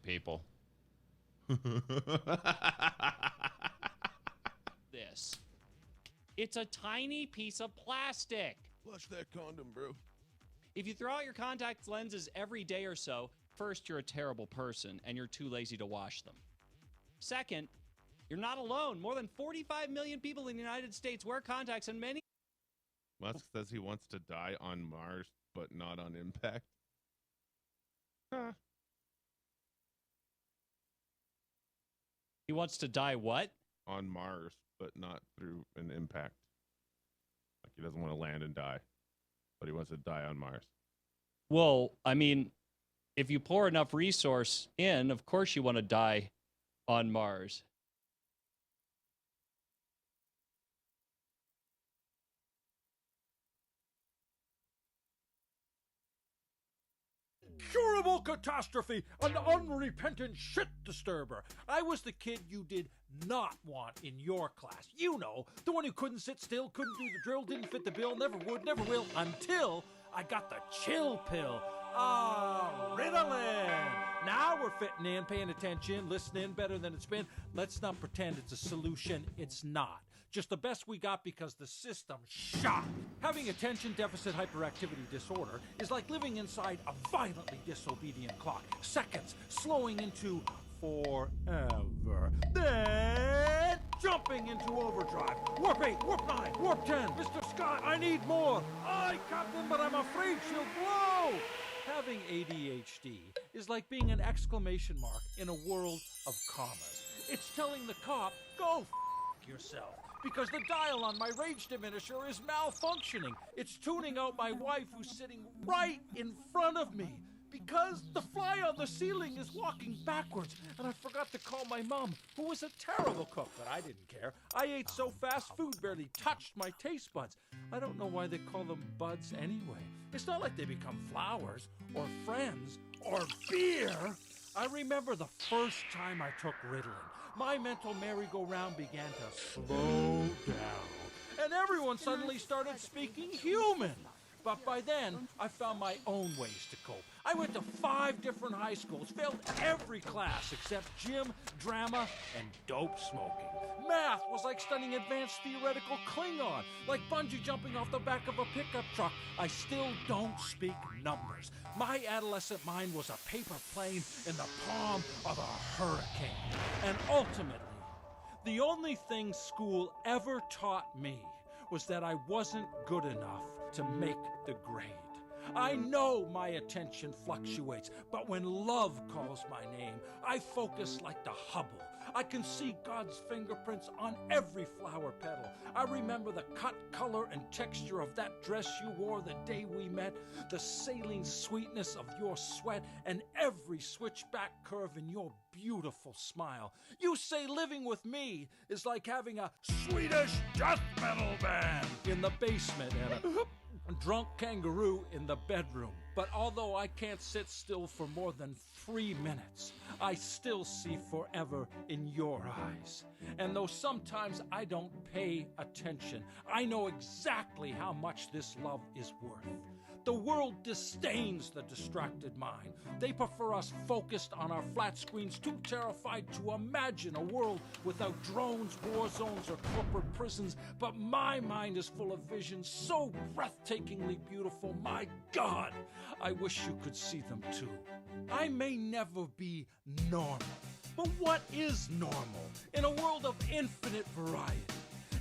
people. This. It's a tiny piece of plastic. Flush that condom, bro. If you throw out your contact lenses every day or so, first, you're a terrible person and you're too lazy to wash them. Second, you're not alone. More than 45 million people in the United States wear contacts, and many... Musk says he wants to die on Mars, but not on impact. Huh. He wants to die what? On Mars, but not through an impact. Like he doesn't want to land and die, but he wants to die on Mars. Well, I mean, if you pour enough resource in, of course you want to die on Mars. Curable catastrophe, an unrepentant shit disturber. I was the kid you did not want in your class. You know, the one who couldn't sit still, couldn't do the drill, didn't fit the bill, never would, never will, until I got the chill pill. Ritalin. Now we're fitting in, paying attention, listening better than it's been. Let's not pretend it's a solution. It's not. Just the best we got because the system's shot. Having attention deficit hyperactivity disorder is like living inside a violently disobedient clock. Seconds slowing into forever. Then jumping into overdrive. Warp 8, Warp 9, Warp 10. Mr. Scott, I need more. Aye, Captain, but I'm afraid she'll blow. Having ADHD is like being an exclamation mark in a world of commas. It's telling the cop, go f*** yourself. Because the dial on my rage diminisher is malfunctioning. It's tuning out my wife who's sitting right in front of me. Because the fly on the ceiling is walking backwards. And I forgot to call my mom, who was a terrible cook, but I didn't care. I ate so fast, food barely touched my taste buds. I don't know why they call them buds anyway. It's not like they become flowers, or friends, or beer. I remember the first time I took Ritalin. My mental merry-go-round began to slow down. And everyone suddenly started speaking human. But by then, I found my own ways to cope. I went to 5 different high schools, failed every class except gym, drama, and dope smoking. Math was like studying advanced theoretical Klingon, like bungee jumping off the back of a pickup truck. I still don't speak numbers. My adolescent mind was a paper plane in the palm of a hurricane. And ultimately, the only thing school ever taught me was that I wasn't good enough to make the grade. I know my attention fluctuates, but when love calls my name, I focus like the Hubble. I can see God's fingerprints on every flower petal. I remember the cut, color, and texture of that dress you wore the day we met, the saline sweetness of your sweat, and every switchback curve in your beautiful smile. You say living with me is like having a Swedish death metal band in the basement and a drunk kangaroo in the bedroom. But although I can't sit still for more than 3 minutes, I still see forever in your eyes. And though sometimes I don't pay attention, I know exactly how much this love is worth. The world disdains the distracted mind. They prefer us focused on our flat screens, too terrified to imagine a world without drones, war zones, or corporate prisons. But my mind is full of visions so breathtakingly beautiful. My God, I wish you could see them too. I may never be normal, but what is normal in a world of infinite variety?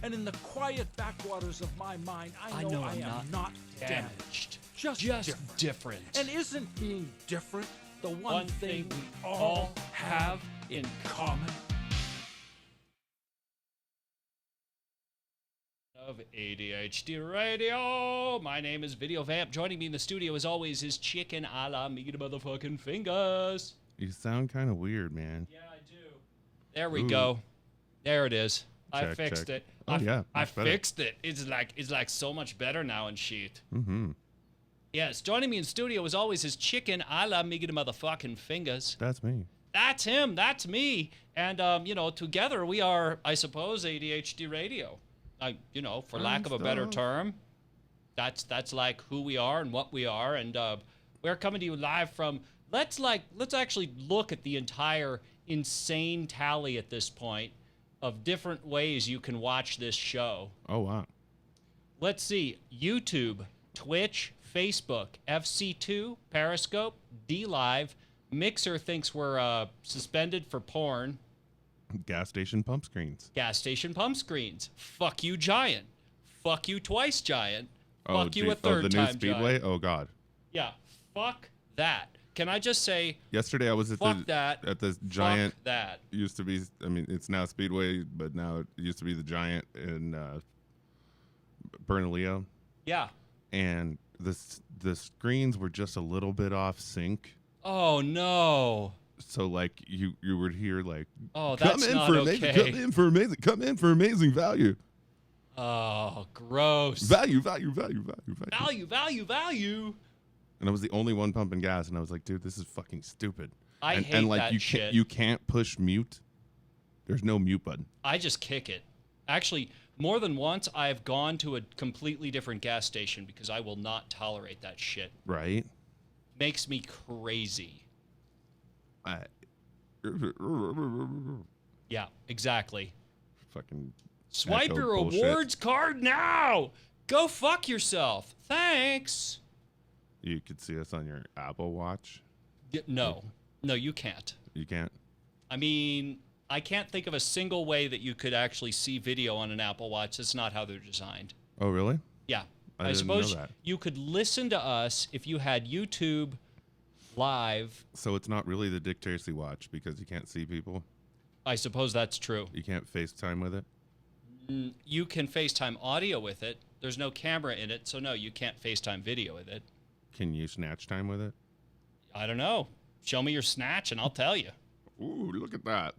And in the quiet backwaters of my mind, I know I am not damaged. Just different. And isn't being different the one thing we all have in common? Of ADHD Radio. My name is Video Vamp. Joining me in the studio, as always, is Chicken a la me the motherfucking fingers. You sound kind of weird, man. Yeah, I do. There we go. There it is. I Check, fixed check. it. Oh, yeah. I Much better. fixed it. It's like so much better now and shit. Mm-hmm. Yes, joining me in studio, as always, is Chicken a la me the motherfucking fingers. That's me. That's him. That's me. And, together we are, I suppose, ADHD Radio. For lack of a better term, that's like who we are and what we are. And we're coming to you live from let's actually look at the entire insane tally at this point of different ways you can watch this show. Oh, wow. Let's see. YouTube, Twitch, Facebook, FC2, Periscope, DLive. Mixer thinks we're suspended for porn. Gas station pump screens. Gas station pump screens. Fuck you, Giant. Fuck you twice, Giant. Oh, Fuck you a third the time, new Speedway? Giant. Oh, God. Yeah, fuck that. Can I just say, Yesterday I was at fuck that. at this Giant. Fuck that. Used to be, I mean, it's now Speedway, but now it used to be the Giant in Bernalillo. Yeah. And the screens were just a little bit off sync. Oh, no. So like you would hear like, oh, that's not okay. Come in for amazing value. Oh, gross. Value. And I was the only one pumping gas, and I was like, dude, this is fucking stupid. I hate and like that shit. You can't push mute. There's no mute button. I just kick it. Actually, more than once, I have gone to a completely different gas station because I will not tolerate that shit. Right? Makes me crazy. Yeah, exactly. Fucking Swipe echo your bullshit. awards card now. Go fuck yourself. Thanks. You could see us on your Apple Watch. No, you can't. You can't. I mean, I can't think of a single way that you could actually see video on an Apple Watch. That's not how they're designed. Oh, really? Yeah. I didn't suppose know that. you could listen to us if you had YouTube Live. So it's not really the Dick Tracy watch because you can't see people. I suppose that's true. You can't FaceTime with it. You can FaceTime audio with it. There's no camera in it, so no, you can't FaceTime video with it. Can you snatch time with it? I don't know. Show me your snatch and I'll tell you. Ooh, look at that.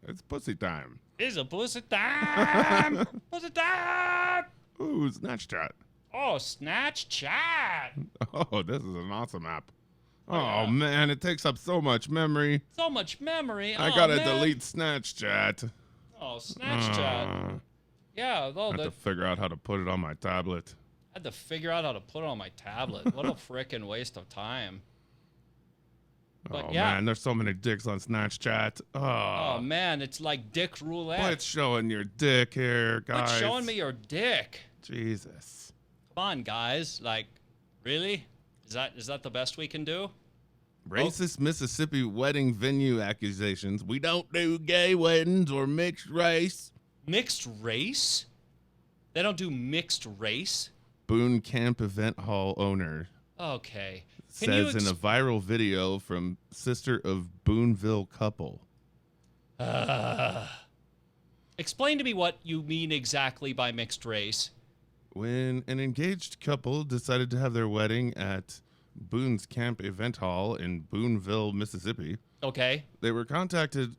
It's pussy time. It's a pussy time. Pussy time. Ooh, snatch chat. Oh, snatch chat. Oh, this is an awesome app. Oh, yeah. Man, it takes up so much memory. So much memory. I gotta delete snatch chat. Oh, snatch chat. Yeah, though. I have to figure out how to put it on my tablet. I had to figure out how to put it on my tablet. What a frickin' waste of time. But oh, yeah. man, there's so many dicks on snatch chat. Oh, man, it's like dick roulette. Quit showing your dick here, guys. Quit showing me your dick. Jesus. Come on, guys. Like, really? Is that the best we can do? Racist Mississippi wedding venue accusations. We don't do gay weddings or mixed race. Mixed race? They don't do mixed race? Boone Camp Event Hall owner Okay. says in a viral video from sister of Booneville couple. Explain to me what you mean exactly by mixed race. When an engaged couple decided to have their wedding at Boone's Camp Event Hall in Booneville, Mississippi, Okay. they contacted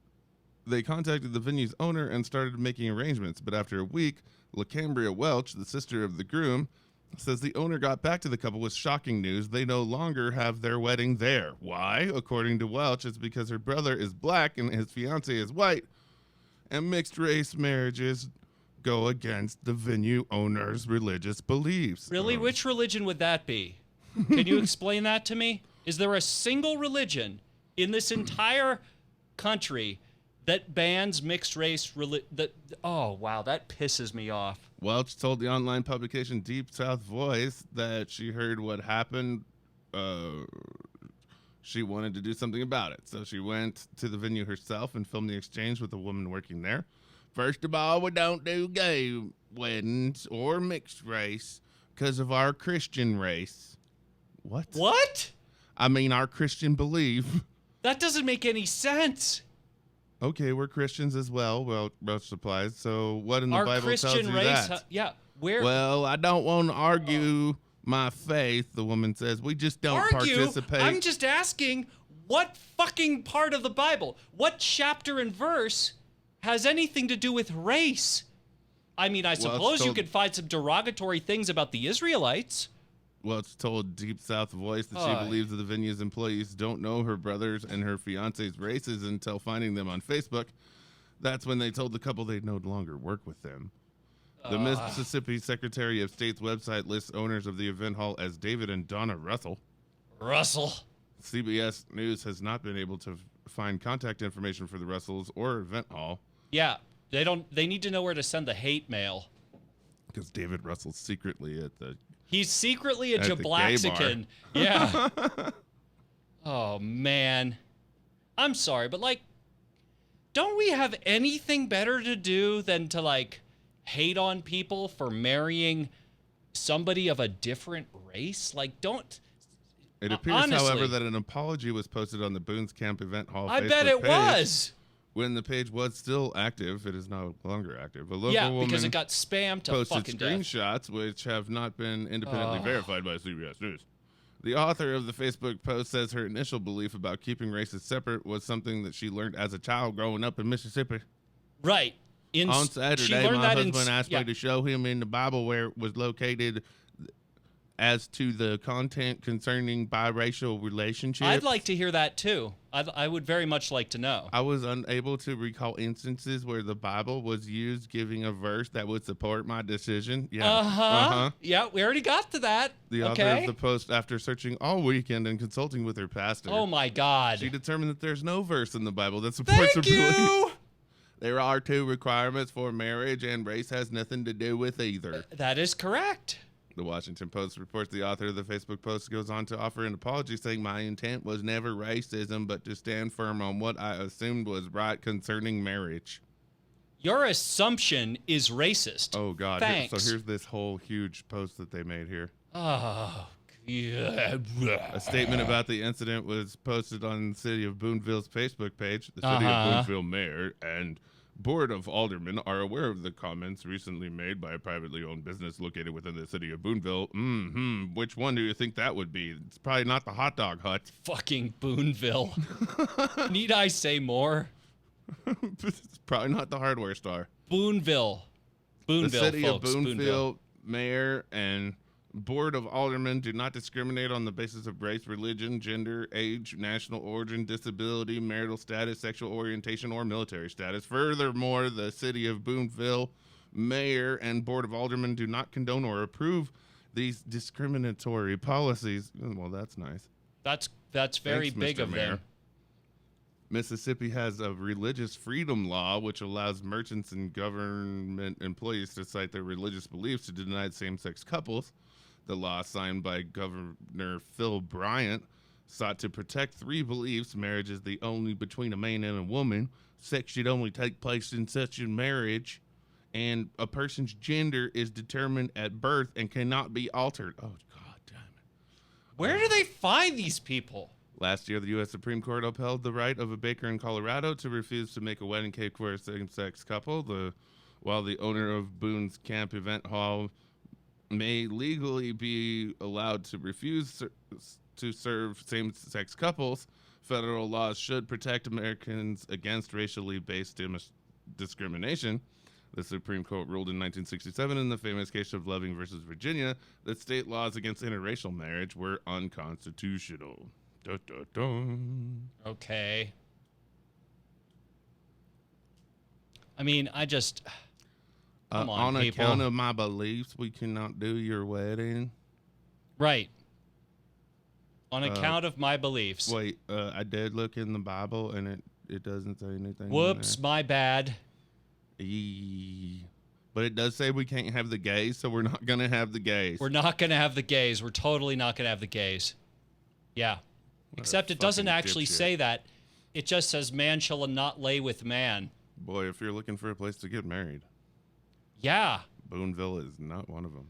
the venue's owner and started making arrangements. But after a week, LaCambria Welch, the sister of the groom, says the owner got back to the couple with shocking news. They no longer have their wedding there. Why? According to Welch, it's because her brother is black and his fiance is white, and mixed race marriages go against the venue owner's religious beliefs. Really? Which religion would that be? Can you explain that to me? Is there a single religion in this entire country that bans mixed race oh, wow, that pisses me off. Welch told the online publication Deep South Voice that she heard what happened. She wanted to do something about it. So she went to the venue herself and filmed the exchange with a woman working there. First of all, we don't do gay weddings or mixed race because of our Christian race. What? What? I mean, our Christian belief. That doesn't make any sense. Okay, we're Christians as well. Well, Welch supplies. So what in the Our Bible Christian tells you race, that? yeah. Where? Well, I don't want to argue my faith, the woman says. We just don't participate. I'm just asking, what fucking part of the Bible, what chapter and verse has anything to do with race? I mean, I suppose you could find some derogatory things about the Israelites. Welch told Deep South Voice that she believes that the venue's employees don't know her brother's and her fiance's races until finding them on Facebook. That's when they told the couple they'd no longer work with them. The Mississippi Secretary of State's website lists owners of the event hall as David and Donna Russell. Russell. CBS News has not been able to find contact information for the Russells or event hall. Yeah, they need to know where to send the hate mail. Because David Russell's secretly at the... He's secretly a At the gay Jablaxican. Yeah. Oh, man. I'm sorry, but, like, don't we have anything better to do than to, like, hate on people for marrying somebody of a different race? Like, don't... It appears, honestly, however, that an apology was posted on the Boone's Camp Event Hall I Facebook bet it page. was. When the page was still active, it is no longer active. A local Yeah, woman because it got spammed to posted fucking death. screenshots which have not been independently verified by CBS News. The author of the Facebook post says her initial belief about keeping races separate was something that she learned as a child growing up in Mississippi. Right. On she Saturday, learned my that husband asked me to show him in the Bible where it was located as to the content concerning biracial relationships. I'd like to hear that, too. I would very much like to know. I was unable to recall instances where the Bible was used giving a verse that would support my decision. Yeah. Yeah, we already got to that. The author of the post, after searching all weekend and consulting with her pastor, Oh, my God. she determined that there's no verse in the Bible that supports her Thank belief. you. There are 2 requirements for marriage, and race has nothing to do with either. That is correct. The Washington Post reports the author of the Facebook post goes on to offer an apology, saying, "My intent was never racism, but to stand firm on what I assumed was right concerning marriage." Your assumption is racist. Oh, God. Thanks. So here's this whole huge post that they made here. Oh, yeah. A statement about the incident was posted on the City of Booneville's Facebook page. The City of Booneville mayor and Board of Aldermen are aware of the comments recently made by a privately owned business located within the City of Booneville. Which one do you think that would be? It's probably not the hot dog hut. Fucking Booneville. Need I say more? It's probably not the hardware store. Booneville. The City folks. of Booneville mayor and Board of Aldermen do not discriminate on the basis of race, religion, gender, age, national origin, disability, marital status, sexual orientation, or military status. Furthermore, the City of Booneville mayor and Board of Aldermen do not condone or approve these discriminatory policies. Well, that's nice. That's very Thanks, big Mr. of Mayor. them. Mississippi has a religious freedom law which allows merchants and government employees to cite their religious beliefs to deny same-sex couples. The law, signed by Governor Phil Bryant, sought to protect 3 beliefs: marriage is the only between a man and a woman, sex should only take place in such a marriage, and a person's gender is determined at birth and cannot be altered. Oh, God damn it. Where do they find these people? Last year, the U.S. Supreme Court upheld the right of a baker in Colorado to refuse to make a wedding cake for a same-sex couple. While the owner of Boone's Camp Event Hall may legally be allowed to refuse to serve same-sex couples, federal laws should protect Americans against racially based discrimination. The Supreme Court ruled in 1967 in the famous case of Loving versus Virginia that state laws against interracial marriage were unconstitutional. Dun, dun, dun. Okay. I mean, I just... Come on, people. Account of my beliefs, we cannot do your wedding. Right. On account of my beliefs. Wait, I did look in the Bible, and it doesn't say anything. Whoops, my bad. But it does say we can't have the gays, so we're not going to have the gays. We're not going to have the gays. We're totally not going to have the gays. Yeah. Except it doesn't actually say that. It just says man shall not lay with man. Boy, if you're looking for a place to get married. Yeah. Booneville is not one of them.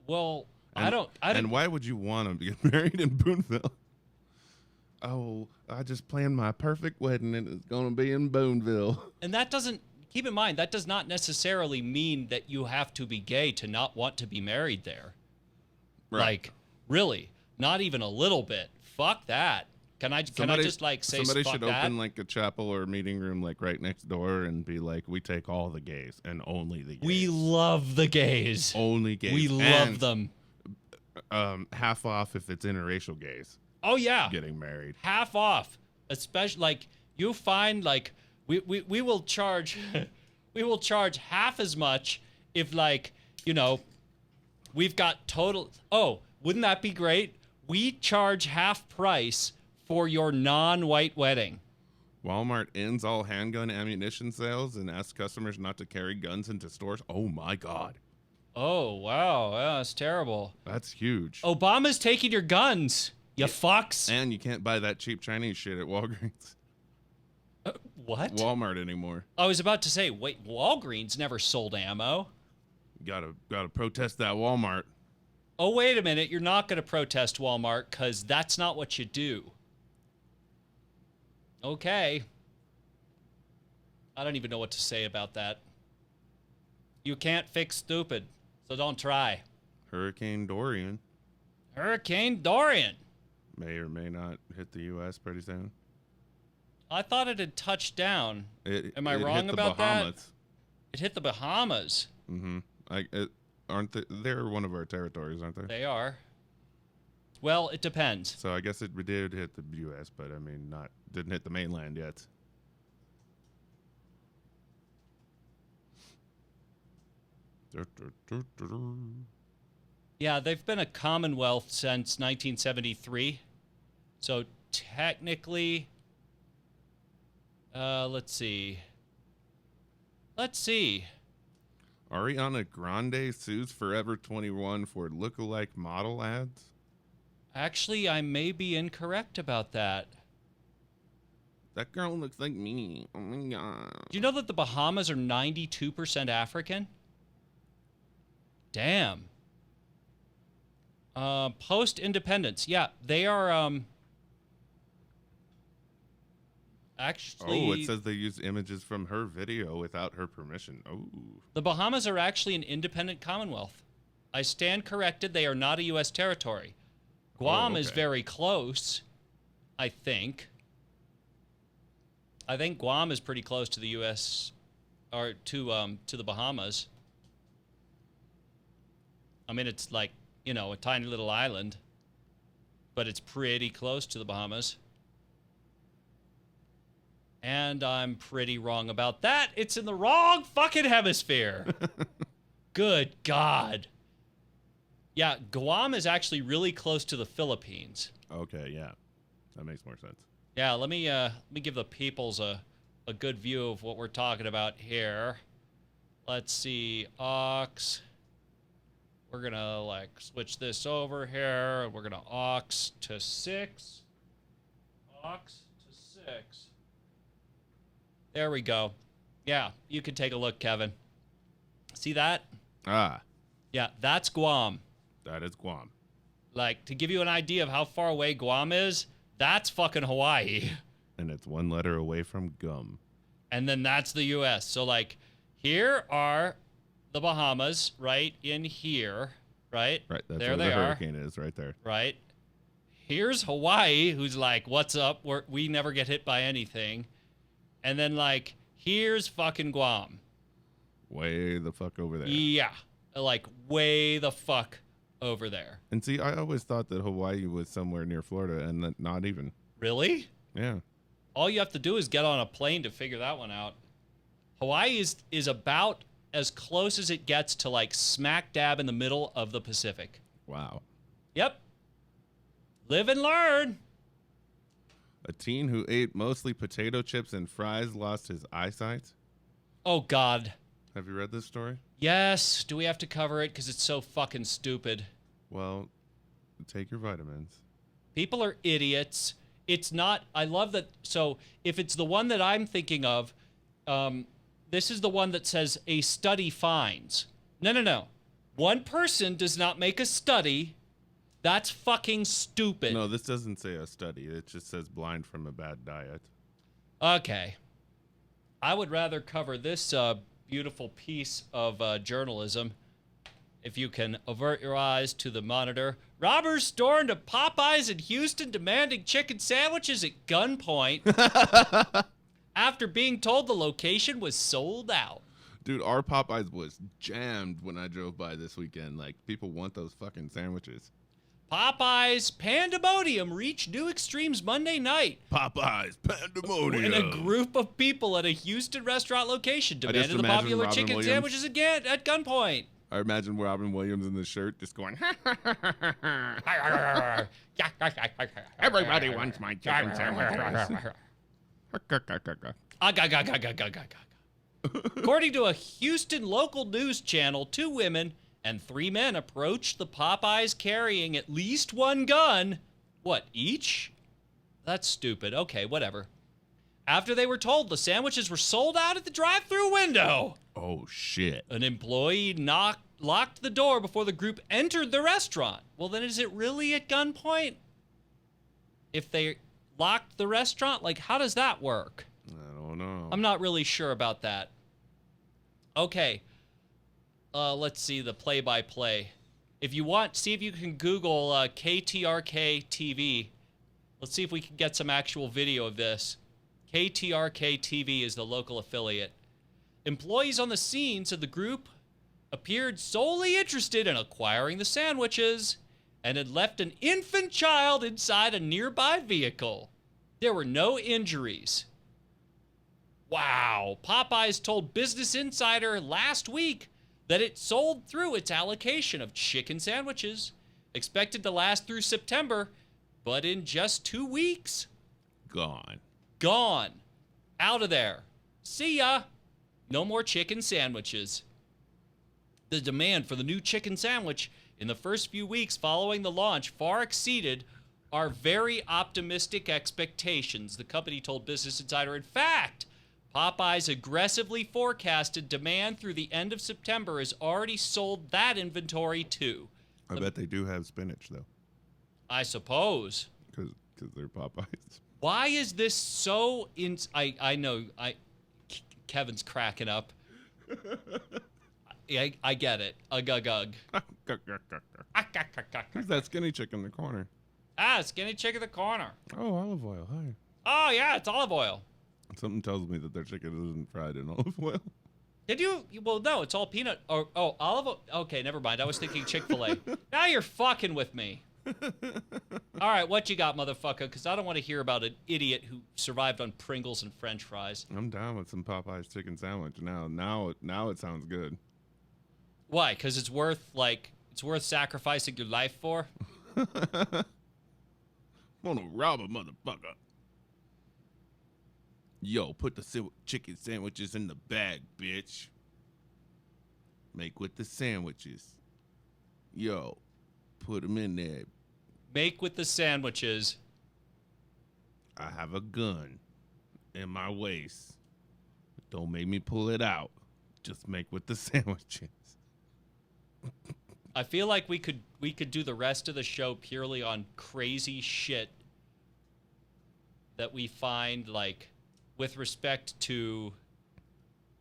Well, And, I don't. And why would you want to get married in Booneville? Oh, I just planned my perfect wedding, and it's going to be in Booneville. And that doesn't. Keep in mind, that does not necessarily mean that you have to be gay to not want to be married there. Right. Like, really, not even a little bit. Fuck that. Can I just like say somebody fuck should that? open like a chapel or a meeting room like right next door and be like, we take all the gays and only the gays. We love the gays. Only gays. We love them. Half off if it's interracial gays. Oh yeah. Getting married. Half off. Especially like you find like we will charge we will charge half as much if like, you know, we've got total. Oh, wouldn't that be great? We charge half price for your non-white wedding. Walmart ends all handgun ammunition sales and asks customers not to carry guns into stores. Oh my God. Oh, wow. Yeah, that's terrible. That's huge. Obama's taking your guns, you fucks. And you can't buy that cheap Chinese shit at Walgreens. What? Walmart anymore. I was about to say, wait, Walgreens never sold ammo. Gotta protest that Walmart. Oh, wait a minute. You're not going to protest Walmart because that's not what you do. Okay. I don't even know what to say about that. You can't fix stupid, so don't try. Hurricane Dorian Hurricane Dorian. may or may not hit the U.S. pretty soon. I thought it had touched down. Am I it wrong hit about the Bahamas. that? It hit the Bahamas. Mm-hmm. Aren't they're one of our territories, aren't they? They are. Well, it depends. So I guess it did hit the U.S., but I mean, didn't hit the mainland yet. Yeah, they've been a Commonwealth since 1973. So technically, let's see. Ariana Grande sues Forever 21 for lookalike model ads. Actually, I may be incorrect about that. That girl looks like me. Oh my God. Do you know that the Bahamas are 92% African? Damn. Post-independence. Yeah, they are, actually... Oh, it says they used images from her video without her permission. Oh. The Bahamas are actually an independent commonwealth. I stand corrected. They are not a U.S. territory. Guam is okay. very close, I think. I think Guam is pretty close to the U.S. or to the Bahamas. I mean, it's like, you know, a tiny little island, but it's pretty close to the Bahamas. And I'm pretty wrong about that. It's in the wrong fucking hemisphere. Good God. Yeah, Guam is actually really close to the Philippines. Okay, yeah. That makes more sense. Yeah, let me give the peoples a good view of what we're talking about here. Let's see, aux. We're gonna like switch this over here, and we're gonna aux to 6. Aux to 6. There we go. Yeah, you can take a look, Kevin. See that? Ah, Yeah, that's Guam. that is Guam. Like, to give you an idea of how far away Guam is, that's fucking Hawaii. And it's one letter away from gum. And then that's the U.S. So, like, here are the Bahamas, right in here, right? Right, that's there where they the are, hurricane is, right there. right? Here's Hawaii, who's like, what's up? We never get hit by anything. And then, like, here's fucking Guam. Way the fuck over there. Yeah, like, way the fuck over there. And see, I always thought that Hawaii was somewhere near Florida, and that not even. Really? Yeah. All you have to do is get on a plane to figure that one out. Hawaii is about as close as it gets to, like, smack dab in the middle of the Pacific. Wow. Yep. Live and learn. A teen who ate mostly potato chips and fries lost his eyesight. Oh, God. Have you read this story? Yes. Do we have to cover it? Because it's so fucking stupid. Well, take your vitamins. People are idiots. It's not... I love that... So, if it's the one that I'm thinking of, this is the one that says, a study finds. No. One person does not make a study. That's fucking stupid. No, this doesn't say a study. It just says blind from a bad diet. Okay. I would rather cover this beautiful piece of journalism. If you can avert your eyes to the monitor. Robbers stormed a Popeyes in Houston demanding chicken sandwiches at gunpoint after being told the location was sold out. Dude, our Popeyes was jammed when I drove by this weekend. Like, people want those fucking sandwiches. Popeyes pandemonium reached new extremes Monday night. Popeyes pandemonium. When a group of people at a Houston restaurant location demanded the imagine popular Robin chicken Williams. sandwiches again at gunpoint. I imagine Robin Williams in the shirt just going, everybody wants my chicken sandwich. According to a Houston local news channel, 2 women and 3 men approached the Popeyes carrying at least 1 gun. What, each? That's stupid. Okay, whatever. After they were told the sandwiches were sold out at the drive-thru window. Oh, shit. An employee locked the door before the group entered the restaurant. Well, then is it really at gunpoint? If they locked the restaurant? Like, how does that work? I don't know. I'm not really sure about that. Okay. Let's see the play-by-play. If you want, see if you can Google KTRK TV. Let's see if we can get some actual video of this. KTRK TV is the local affiliate. Employees on the scene said the group appeared solely interested in acquiring the sandwiches and had left an infant child inside a nearby vehicle. There were no injuries. Wow. Popeyes told Business Insider last week that it sold through its allocation of chicken sandwiches, expected to last through September, but in just 2 weeks. Gone. Out of there. See ya. No more chicken sandwiches. The demand for the new chicken sandwich in the first few weeks following the launch far exceeded our very optimistic expectations, the company told Business Insider. In fact, Popeyes aggressively forecasted demand through the end of September has already sold that inventory too. I bet they do have spinach, though. I suppose. Because they're Popeyes. Why is this so I know Kevin's cracking up. I get it. Ugh. Who's that skinny chick in the corner? Skinny chick in the corner. Oh, olive oil. Hi. Oh, yeah, it's olive oil. Something tells me that their chicken isn't fried in olive oil. Did you? Well, no, it's all peanut. Oh, olive oil. Okay, never mind. I was thinking Chick-fil-A. Now you're fucking with me. All right, what you got, motherfucker? Because I don't want to hear about an idiot who survived on Pringles and French fries. I'm down with some Popeyes chicken sandwich now. Now it sounds good. Why? Because it's worth sacrificing your life for? Wanna rob a motherfucker. Yo, put the chicken sandwiches in the bag, bitch. Make with the sandwiches. Yo, put them in there. Make with the sandwiches. I have a gun in my waist. Don't make me pull it out. Just make with the sandwiches. I feel like we could do the rest of the show purely on crazy shit that we find, like, with respect to,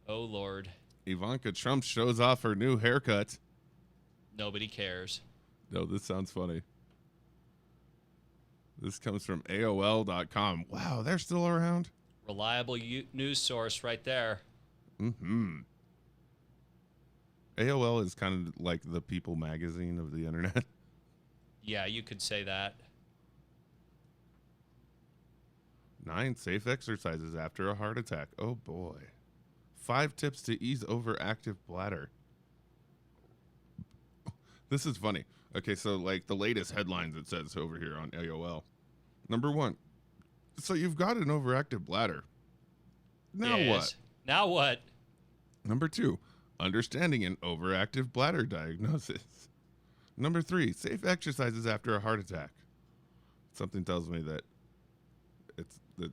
oh Lord, Ivanka Trump shows off her new haircut. Nobody cares. No, this sounds funny. This comes from AOL.com. Wow, they're still around? Reliable news source right there. Mm-hmm. AOL is kind of like the People magazine of the internet. Yeah, you could say that. 9 safe exercises after a heart attack. Oh, boy. 5 tips to ease overactive bladder. This is funny. Okay, so like the latest headlines it says over here on AOL. Number 1. So you've got an overactive bladder. Now Yes. what? Now what? Number 2. Understanding an overactive bladder diagnosis. Number 3. Safe exercises after a heart attack. Something tells me that it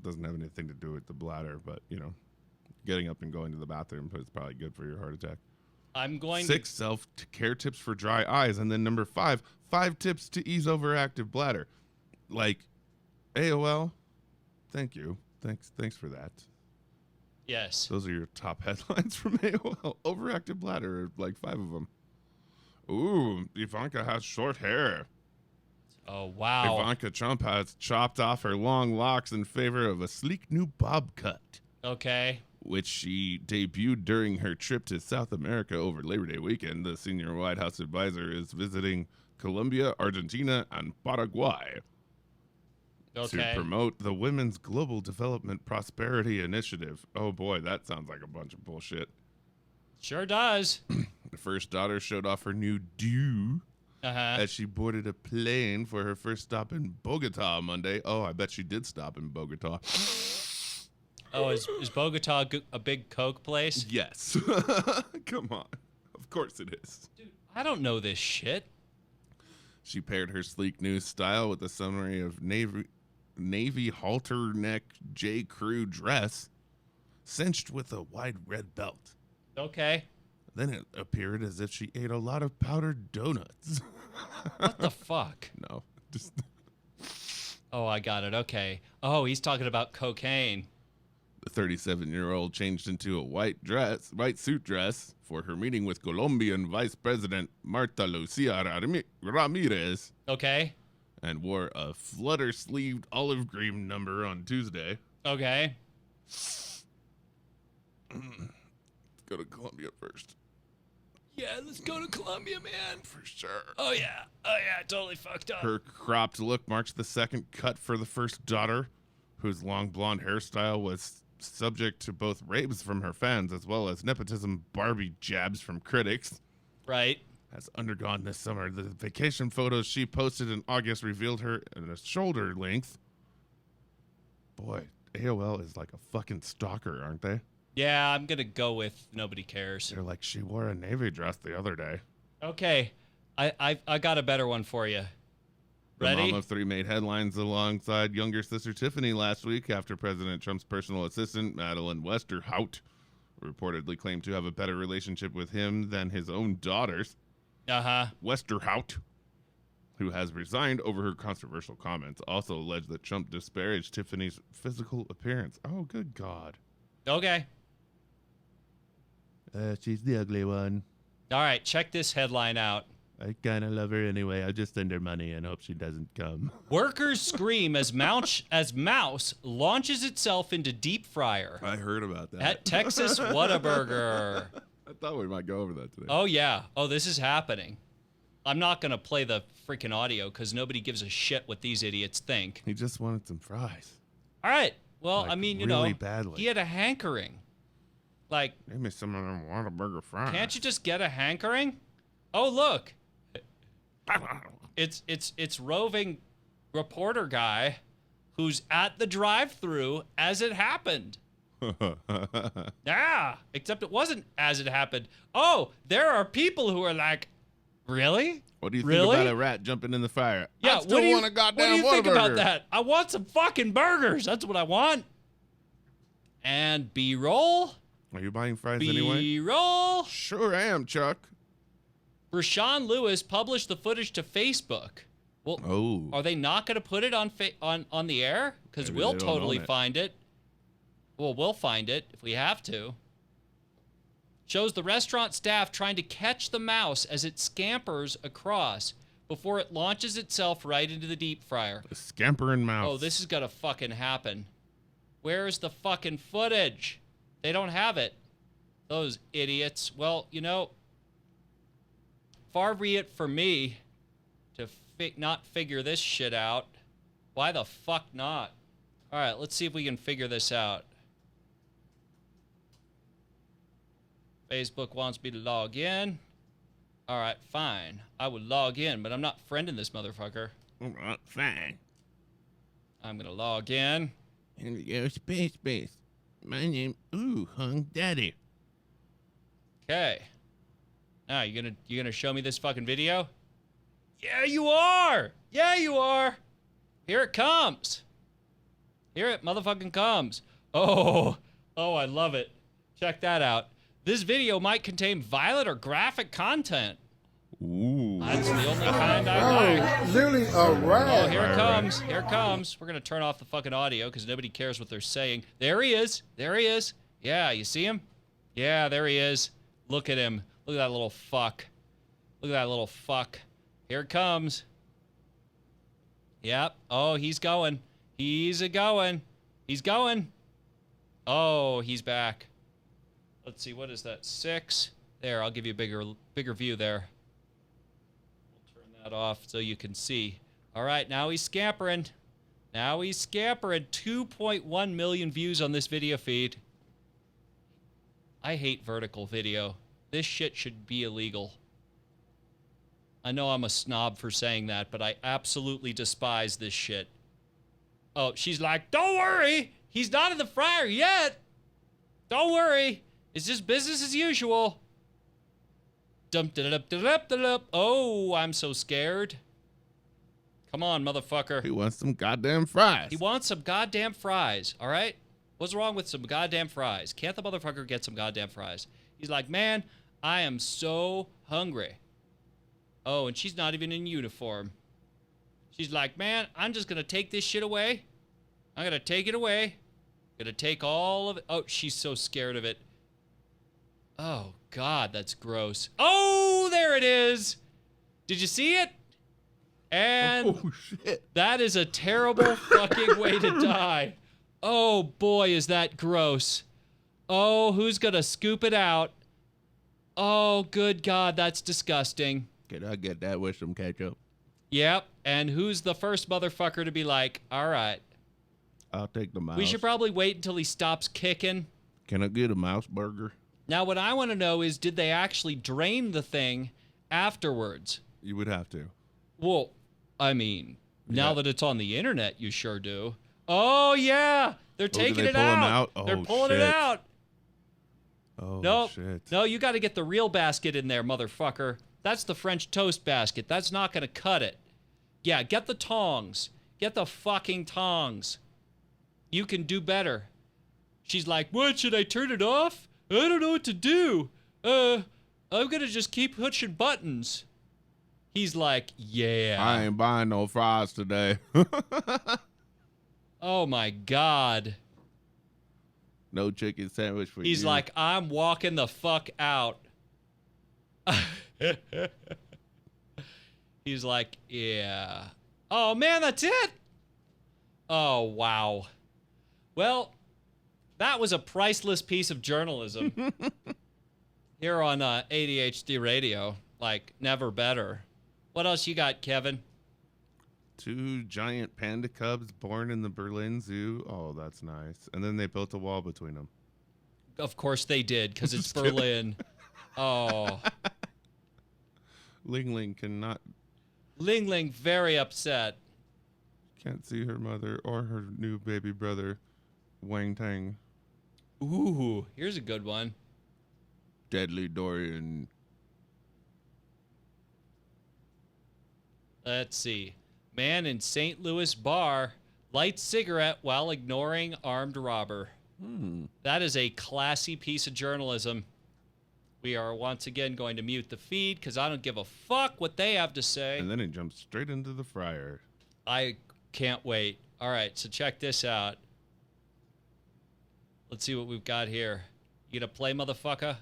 doesn't have anything to do with the bladder, but, you know, getting up and going to the bathroom is probably good for your heart attack. I'm going 6 self-care tips for dry eyes. And then number 5 tips to ease overactive bladder. Like, AOL, thank you. Thanks for that. Yes. Those are your top headlines from AOL. Overactive bladder, like 5 of them. Ooh, Ivanka has short hair. Oh, wow. Ivanka Trump has chopped off her long locks in favor of a sleek new bob cut. Okay. Which she debuted during her trip to South America over Labor Day weekend. The senior White House advisor is visiting Colombia, Argentina, and Paraguay to promote the Women's Global Development Prosperity Initiative. Oh boy, that sounds like a bunch of bullshit. Sure does. The first daughter showed off her new do Uh-huh. as she boarded a plane for her first stop in Bogota Monday. Oh, I bet she did stop in Bogota. Oh, is Bogota a big Coke place? Yes. Come on. Of course it is. Dude, I don't know this shit. She paired her sleek new style with a summary of navy halter neck J. Crew dress, cinched with a wide red belt. Okay. Then it appeared as if she ate a lot of powdered donuts. What the fuck? No, just Oh, I got it. Okay. Oh, he's talking about cocaine. the 37-year-old changed into a white suit dress for her meeting with Colombian Vice President Marta Lucia Ramirez, Okay. and wore a flutter-sleeved olive green number on Tuesday. Okay. Let's go to Colombia first. Yeah, let's go to Colombia, man. For sure. Oh, yeah. Oh, yeah. Totally fucked up. Her cropped look marks the second cut for the first daughter, whose long blonde hairstyle was subject to both rapes from her fans as well as nepotism Barbie jabs from critics. Right. Has undergone this summer. The vacation photos she posted in August revealed her at a shoulder length. Boy, AOL is like a fucking stalker, aren't they? Yeah, I'm going to go with nobody cares. They're like, she wore a navy dress the other day. Okay. I got a better one for you. The Ready? mom of three made headlines alongside younger sister Tiffany last week after President Trump's personal assistant, Madeleine Westerhout, reportedly claimed to have a better relationship with him than his own daughters. Uh-huh. Westerhout, who has resigned over her controversial comments, also alleged that Trump disparaged Tiffany's physical appearance. Oh, good God. Okay. She's the ugly one. All right, check this headline out. I kind of love her anyway. I'll just send her money and hope she doesn't come. Workers scream as mouse launches itself into deep fryer I heard about that. at Texas Whataburger. I thought we might go over that today. Oh, yeah. Oh, this is happening. I'm not going to play the freaking audio because nobody gives a shit what these idiots think. He just wanted some fries. All right. Well, Like, I mean, you really know, badly. he had a hankering. Like, Give me some of them Whataburger fries. can't you just get a hankering? Oh, look. It's roving reporter guy who's at the drive-thru as it happened. Yeah, except it wasn't as it happened. Oh, there are people who are like, really? What do you Really? think about a rat jumping in the fire? Yeah, I still want a goddamn what do you think about Whataburger. that? I want some fucking burgers. That's what I want. And B-roll. Are you buying fries anyway? B-roll. Sure am, Chuck. Rashawn Lewis published the footage to Facebook. Well, Oh. are they not going to put it on on the air? Because Maybe we'll they don't totally own it. find it. Well, we'll find it if we have to. Shows the restaurant staff trying to catch the mouse as it scampers across before it launches itself right into the deep fryer. A scampering mouse. Oh, this is going to fucking happen. Where's the fucking footage? They don't have it. Those idiots. Well, you know, far be it for me to not figure this shit out. Why the fuck not? All right, let's see if we can figure this out. Facebook wants me to log in. All right, fine. I would log in, but I'm not friending this motherfucker. All right, fine. I'm going to log in. And go space. My name, Hung Daddy. Okay. Now, you gonna show me this fucking video? Yeah, you are! Yeah, you are! Here it comes! Here it motherfucking comes. Oh, I love it. Check that out. This video might contain violent or graphic content. Ooh. That's the only kind I like. Literally a Oh, rat. here it Right. comes. Here it comes. We're going to turn off the fucking audio because nobody cares what they're saying. There he is. There he is. Yeah, you see him? Yeah, there he is. Look at him. Look at that little fuck. Look at that little fuck. Here it comes. Yep. Oh, he's going. He's a-going. He's going. Oh, he's back. Let's see. What is that? 6. There, I'll give you a bigger view there. That off so you can see. All right, now he's scampering. Now he's scampering. 2.1 million views on this video feed. I hate vertical video. This shit should be illegal. I know I'm a snob for saying that, but I absolutely despise this shit. Oh, she's like, don't worry. He's not in the fryer yet. Don't worry. It's just business as usual. Oh, I'm so scared. Come on, motherfucker. He wants some goddamn fries. He wants some goddamn fries, all right? What's wrong with some goddamn fries? Can't the motherfucker get some goddamn fries? He's like, man, I am so hungry. Oh, and she's not even in uniform. She's like, man, I'm just going to take this shit away. I'm going to take it away. Going to take all of it. Oh, she's so scared of it. Oh, God, that's gross. Oh, there it is. Did you see it? And Oh, shit. that is a terrible fucking way to die. Oh, boy, is that gross. Oh, who's going to scoop it out? Oh, good God, that's disgusting. Can I get that with some ketchup? Yep, and who's the first motherfucker to be like, all right. I'll take the mouse. We should probably wait until he stops kicking. Can I get a mouse burger? Now, what I want to know is, did they actually drain the thing afterwards? You would have to. Well, I mean, now Yeah. that it's on the internet, you sure do. Oh, yeah. They're taking they it pull 'em out. out? They're Oh, pulling it shit. out. Oh, Nope. shit. No, you got to get the real basket in there, motherfucker. That's the French toast basket. That's not going to cut it. Yeah, get the tongs. Get the fucking tongs. You can do better. She's like, what, should I turn it off? I don't know what to do. I'm going to just keep pushing buttons. He's like, yeah. I ain't buying no fries today. Oh, my God. No chicken sandwich for you. He's like, I'm walking the fuck out. He's like, yeah. Oh, man, that's it? Oh, wow. Well, that was a priceless piece of journalism here on ADHD Radio. Like, never better. What else you got, Kevin? 2 giant panda cubs born in the Berlin Zoo. Oh, that's nice. And then they built a wall between them. Of course they did, because it's Just kidding. Berlin. Oh. Ling Ling cannot, Ling Ling very upset. can't see her mother or her new baby brother, Wang Tang. Ooh, here's a good one. Deadly Dorian. Let's see. Man in St. Louis bar lights cigarette while ignoring armed robber. That is a classy piece of journalism. We are once again going to mute the feed because I don't give a fuck what they have to say. And then he jumps straight into the fryer. I can't wait. All right, so check this out. Let's see what we've got here. You gonna play, motherfucker?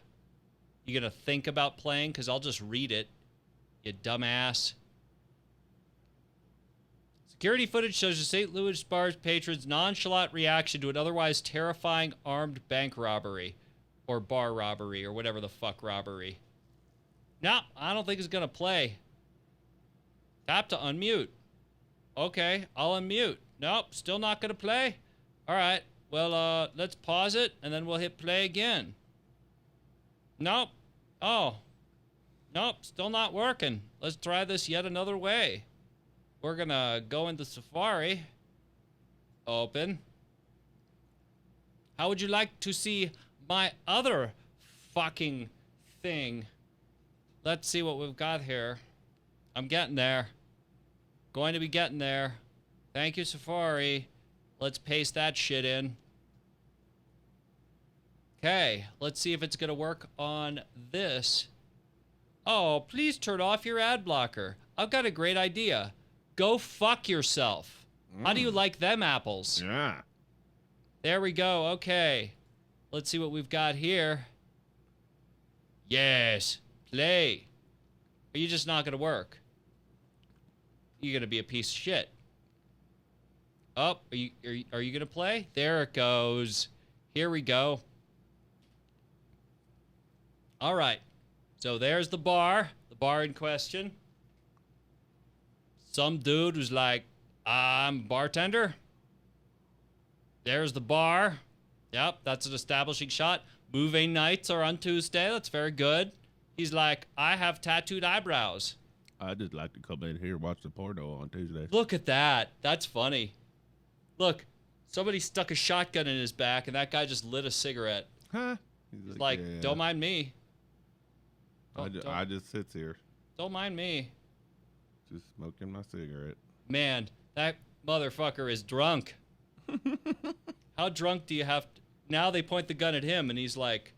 You gonna think about playing? Because I'll just read it, you dumbass. Security footage shows the St. Louis bar's patrons' nonchalant reaction to an otherwise terrifying armed bank robbery. Or bar robbery, or whatever the fuck robbery. No, I don't think it's gonna play. Tap to unmute. Okay, I'll unmute. Nope, still not gonna play? Alright, well, let's pause it, and then we'll hit play again. Nope. Oh. Nope, still not working. Let's try this yet another way. We're gonna go into Safari. Open. How would you like to see my other fucking thing? Let's see what we've got here. I'm getting there. Going to be getting there. Thank you, Safari. Let's paste that shit in. Okay, let's see if it's going to work on this. Oh, please turn off your ad blocker. I've got a great idea. Go fuck yourself. How do you like them apples? Yeah. There we go. Okay. Let's see what we've got here. Yes. Play. Are you just not going to work? You're going to be a piece of shit. Oh, are you going to play? There it goes. Here we go. All right. So there's the bar in question. Some dude was like, I'm a bartender. There's the bar. Yep, that's an establishing shot. Movie nights are on Tuesday. That's very good. He's like, I have tattooed eyebrows. I just like to come in here and watch the porno on Tuesdays. Look at that. That's funny. Look, somebody stuck a shotgun in his back, and that guy just lit a cigarette. Huh? He's like, yeah. don't mind me. I just sits here, Don't mind me. just smoking my cigarette. Man, that motherfucker is drunk. How drunk do you have to... Now they point the gun at him, and he's like,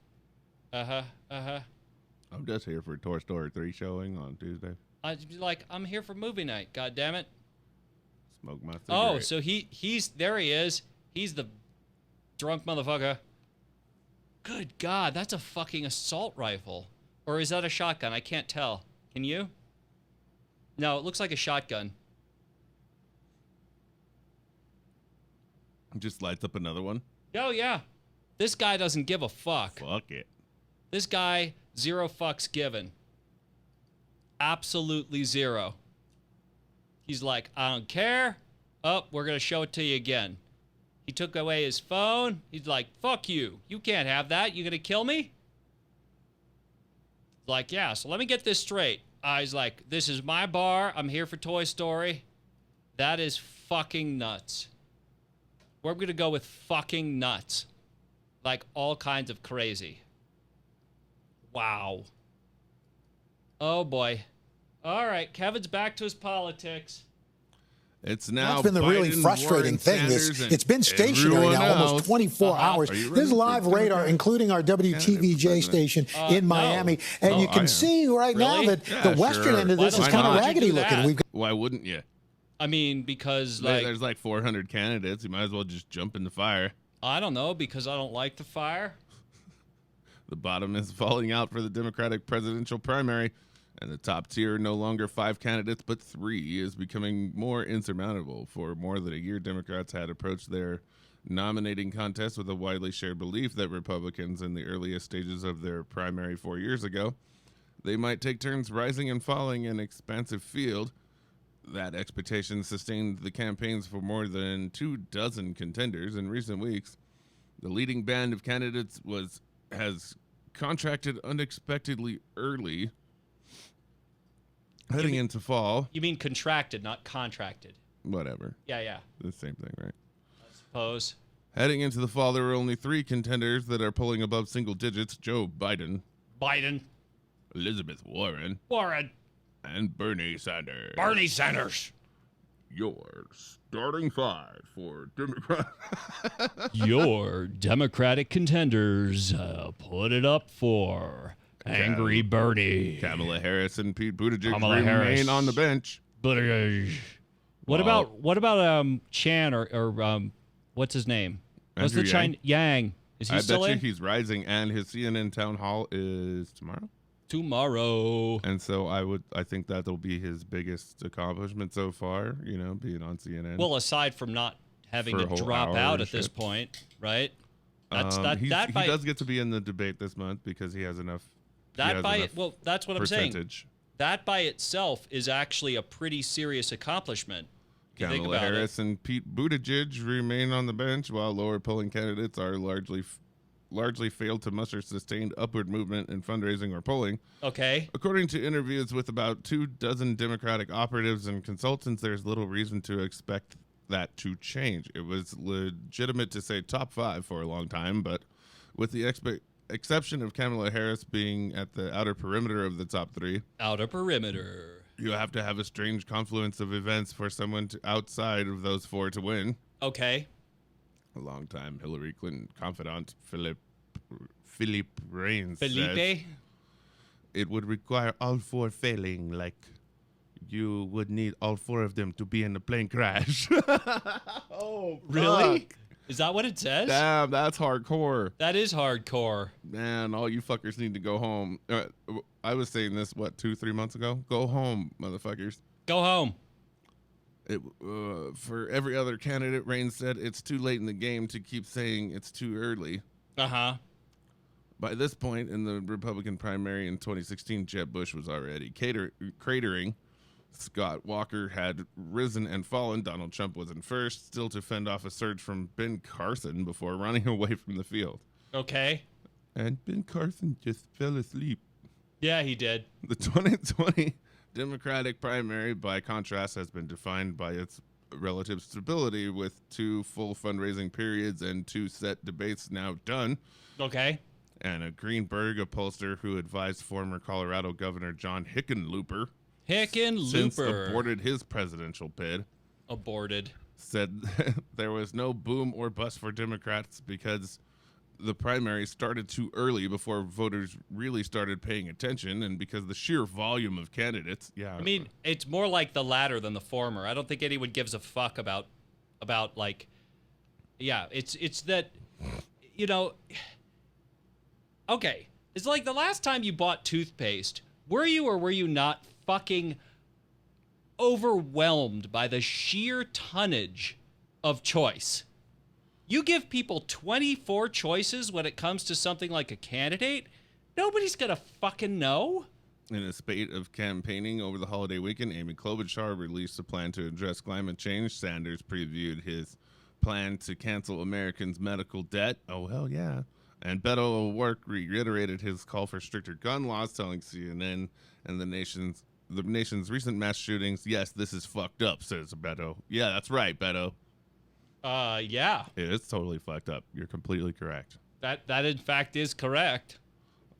uh-huh. I'm just here for Toy Story 3 showing on Tuesday. I'm here for movie night, God damn it. Smoke my cigarette. Oh, so he's there he is. He's the drunk motherfucker. Good God, that's a fucking assault rifle. Or is that a shotgun? I can't tell. Can you? No, it looks like a shotgun. Just lights up another one. Oh, yeah. This guy doesn't give a fuck. Fuck it. This guy, 0 fucks given. Absolutely 0. He's like, I don't care. Oh, we're going to show it to you again. He took away his phone. He's like, fuck you. You can't have that. You going to kill me? Like, yeah, so let me get this straight. He's like, this is my bar. I'm here for Toy Story. That is fucking nuts. We're going to go with fucking nuts. Like, all kinds of crazy. Wow. Oh, boy. All right, Kevin's back to his politics. It's now. That's been the really Biden, frustrating Warren, thing. Sanders, and It's been stationary everyone now else. almost 24 hours. Are you There's ready live for radar, Democrat including our candidate for WTVJ president? station in No. Miami. And Oh, you I can am. see right now Really? that Yeah, the western sure. end of this Why is don't kind of you raggedy do looking. that? We've got Why wouldn't you? I mean, because, like, There's like 400 candidates. You might as well just jump in the fire. I don't know, because I don't like the fire. The bottom is falling out for the Democratic presidential primary, and the top tier, no longer 5 candidates but 3, is becoming more insurmountable. For more than a year, Democrats had approached their nominating contest with a widely shared belief that Republicans, in the earliest stages of their primary 4 years ago, they might take turns rising and falling in an expansive field. That expectation sustained the campaigns for more than 24 contenders in recent weeks. The leading band of candidates has contracted unexpectedly early, heading into fall. You mean contracted, not contracted. Whatever. Yeah, The same thing, right? I suppose. Heading into the fall, there were only 3 contenders that are polling above single digits: Joe Biden, Biden. Elizabeth Warren, Warren. and Bernie Sanders. Bernie Sanders. Your starting 5 for Democrat. Your Democratic contenders, put it up for Angry Bernie. Kamala Harris and Pete Buttigieg Kamala remain Harris. on the bench. Buttigieg. What about Chan or what's his name? What's Andrew the Chinese Yang? Is he I still bet you in? he's rising, and his CNN town hall is tomorrow. Tomorrow. And so I think that'll be his biggest accomplishment so far, being on CNN. Well, aside from not having For to a whole drop hour out and at this shit. point, right? he By does get to be in the debate this month because he has enough. that's what I'm saying. percentage. That by itself is actually a pretty serious accomplishment. If you think Kamala about Harris and Pete Buttigieg remain on the bench, while lower polling candidates are largely failed to muster sustained upward movement in fundraising or polling. it. Okay. According to interviews with about 24 Democratic operatives and consultants, there's little reason to expect that to change. It was legitimate to say top 5 for a long time, but with the exception of Kamala Harris being at the outer perimeter of the top 3, Outer perimeter. you have to have a strange confluence of events for someone outside of those 4 to win. Okay. A longtime Hillary Clinton confidant, Philip Reigns, Felipe. says it would require all 4 failing, like you would need all 4 of them to be in a plane crash. Oh, Really? fuck. Is that what it says? Damn, that's hardcore. That is hardcore. Man, all you fuckers need to go home. I was saying this, 2-3 months ago? Go home, motherfuckers. Go home. For every other candidate, Reigns said it's too late in the game to keep saying it's too early. Uh-huh. By this point in the Republican primary in 2016, Jeb Bush was already cratering. Scott Walker had risen and fallen. Donald Trump was in first, still to fend off a surge from Ben Carson before running away from the field. Okay. And Ben Carson just fell asleep. Yeah, he did. The 2020 Democratic primary, by contrast, has been defined by its relative stability, with 2 full fundraising periods and 2 set debates now done. Okay. And a Greenberg, a pollster who advised former Colorado Governor John Hickenlooper, since aborted his presidential bid, said there was no boom or bust for Democrats because the primary started too early before voters really started paying attention, and because the sheer volume of candidates. Yeah, I mean, it's more like the latter than the former. I don't think anyone gives a fuck about like, yeah, it's that, you know, okay, it's like the last time you bought toothpaste, were you or were you not fucking overwhelmed by the sheer tonnage of choice? You give people 24 choices when it comes to something like a candidate, nobody's gonna fucking know. In a spate of campaigning over the holiday weekend, Amy Klobuchar released a plan to address climate change. Sanders previewed his plan to cancel Americans' medical debt. Oh, hell yeah. And Beto O'Rourke reiterated his call for stricter gun laws, telling CNN and the nation's recent mass shootings, yes, this is fucked up, says Beto. Yeah, that's right, Beto. Yeah. It's totally fucked up. You're completely correct. That in fact is correct.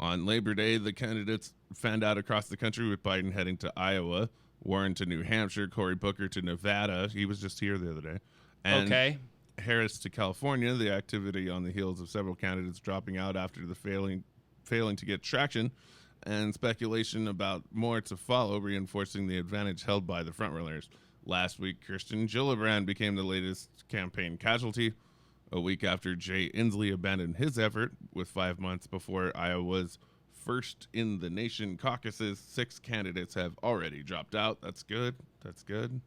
On Labor Day, the candidates fanned out across the country, with Biden heading to Iowa, Warren to New Hampshire, Cory Booker to Nevada. He was just here the other day. And Harris to California. The activity on the heels of several candidates dropping out after the failing to get traction, and speculation about more to follow, reinforcing the advantage held by the frontrunners. Last week, Kirsten Gillibrand became the latest campaign casualty, a week after Jay Inslee abandoned his effort. With 5 months before Iowa's first in the nation caucuses, 6 candidates have already dropped out. That's good. That's good.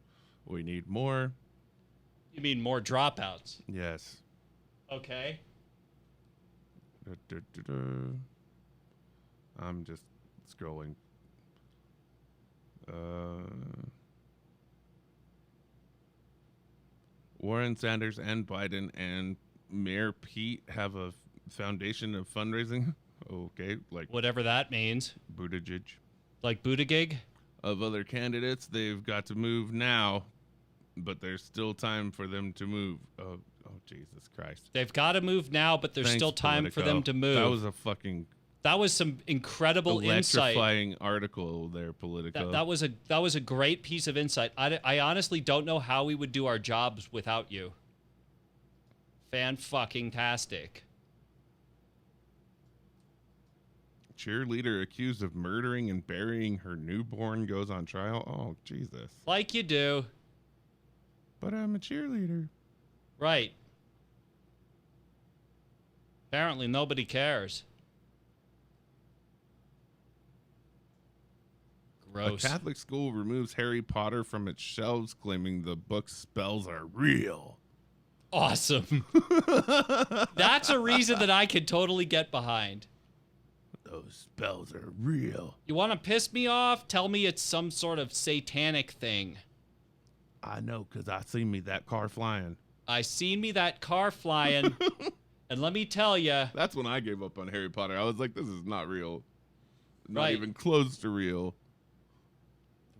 We need more. You mean more dropouts? Yes. Okay. I'm just scrolling. Warren, Sanders, and Biden and Mayor Pete have a foundation of fundraising. Okay, like whatever that means. Buttigieg. Like Buttigieg? Of other candidates, they've got to move now, but there's still time for them to move. Oh, Jesus Christ. They've got to move now, but there's still time for them to move. That was some incredible insight. Electrifying article there, Politico. That was a great piece of insight. I honestly don't know how we would do our jobs without you. Fan-fucking-tastic. Cheerleader accused of murdering and burying her newborn goes on trial. Oh, Jesus. Like you do. But I'm a cheerleader. Right. Apparently nobody cares. Gross. A Catholic school removes Harry Potter from its shelves, claiming the book's spells are real. Awesome. That's a reason that I can totally get behind. Those spells are real. You want to piss me off? Tell me it's some sort of satanic thing. I know, because I seen me that car flying. And let me tell you. That's when I gave up on Harry Potter. I was like, this is not real. Not right. even close to real.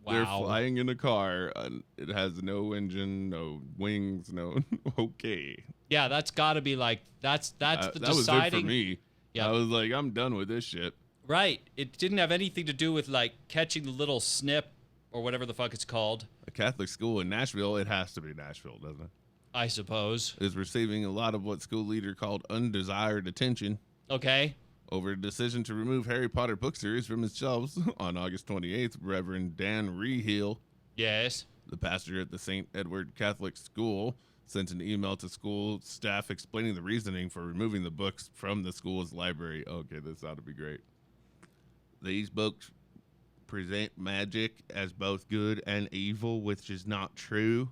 Wow. They're flying in a car. It has no engine, no wings, no. Okay. Yeah, that's got to be like, that's the that deciding. Was it for me. Yeah. I was like, I'm done with this shit. Right. It didn't have anything to do with like catching the little snip or whatever the fuck it's called. A Catholic school in Nashville, it has to be Nashville, doesn't it? I suppose. Is receiving a lot of what school leader called undesired attention. Okay. Over a decision to remove Harry Potter book series from its shelves. On August 28th, Reverend Dan Rehill, yes, the pastor at the St. Edward Catholic School, sent an email to school staff explaining the reasoning for removing the books from the school's library. Okay, this ought to be great. These books present magic as both good and evil, which is not true.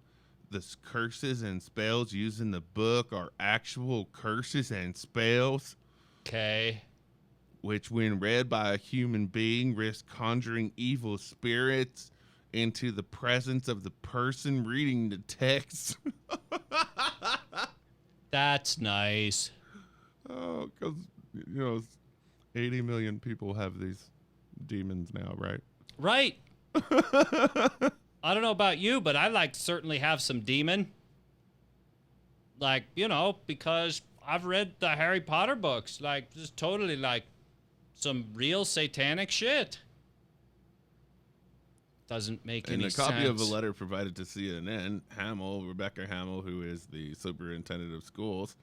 The curses and spells used in the book are actual curses and spells. Okay. Which, when read by a human being, risk conjuring evil spirits into the presence of the person reading the text. That's nice. Oh, because, 80 million people have these demons now, right? Right. I don't know about you, but I like to certainly have some demon. Like, because I've read the Harry Potter books. Like, just totally like some real satanic shit. Doesn't make any sense. In a copy of a letter provided to CNN, Rebecca Hamill, who is the superintendent of schools,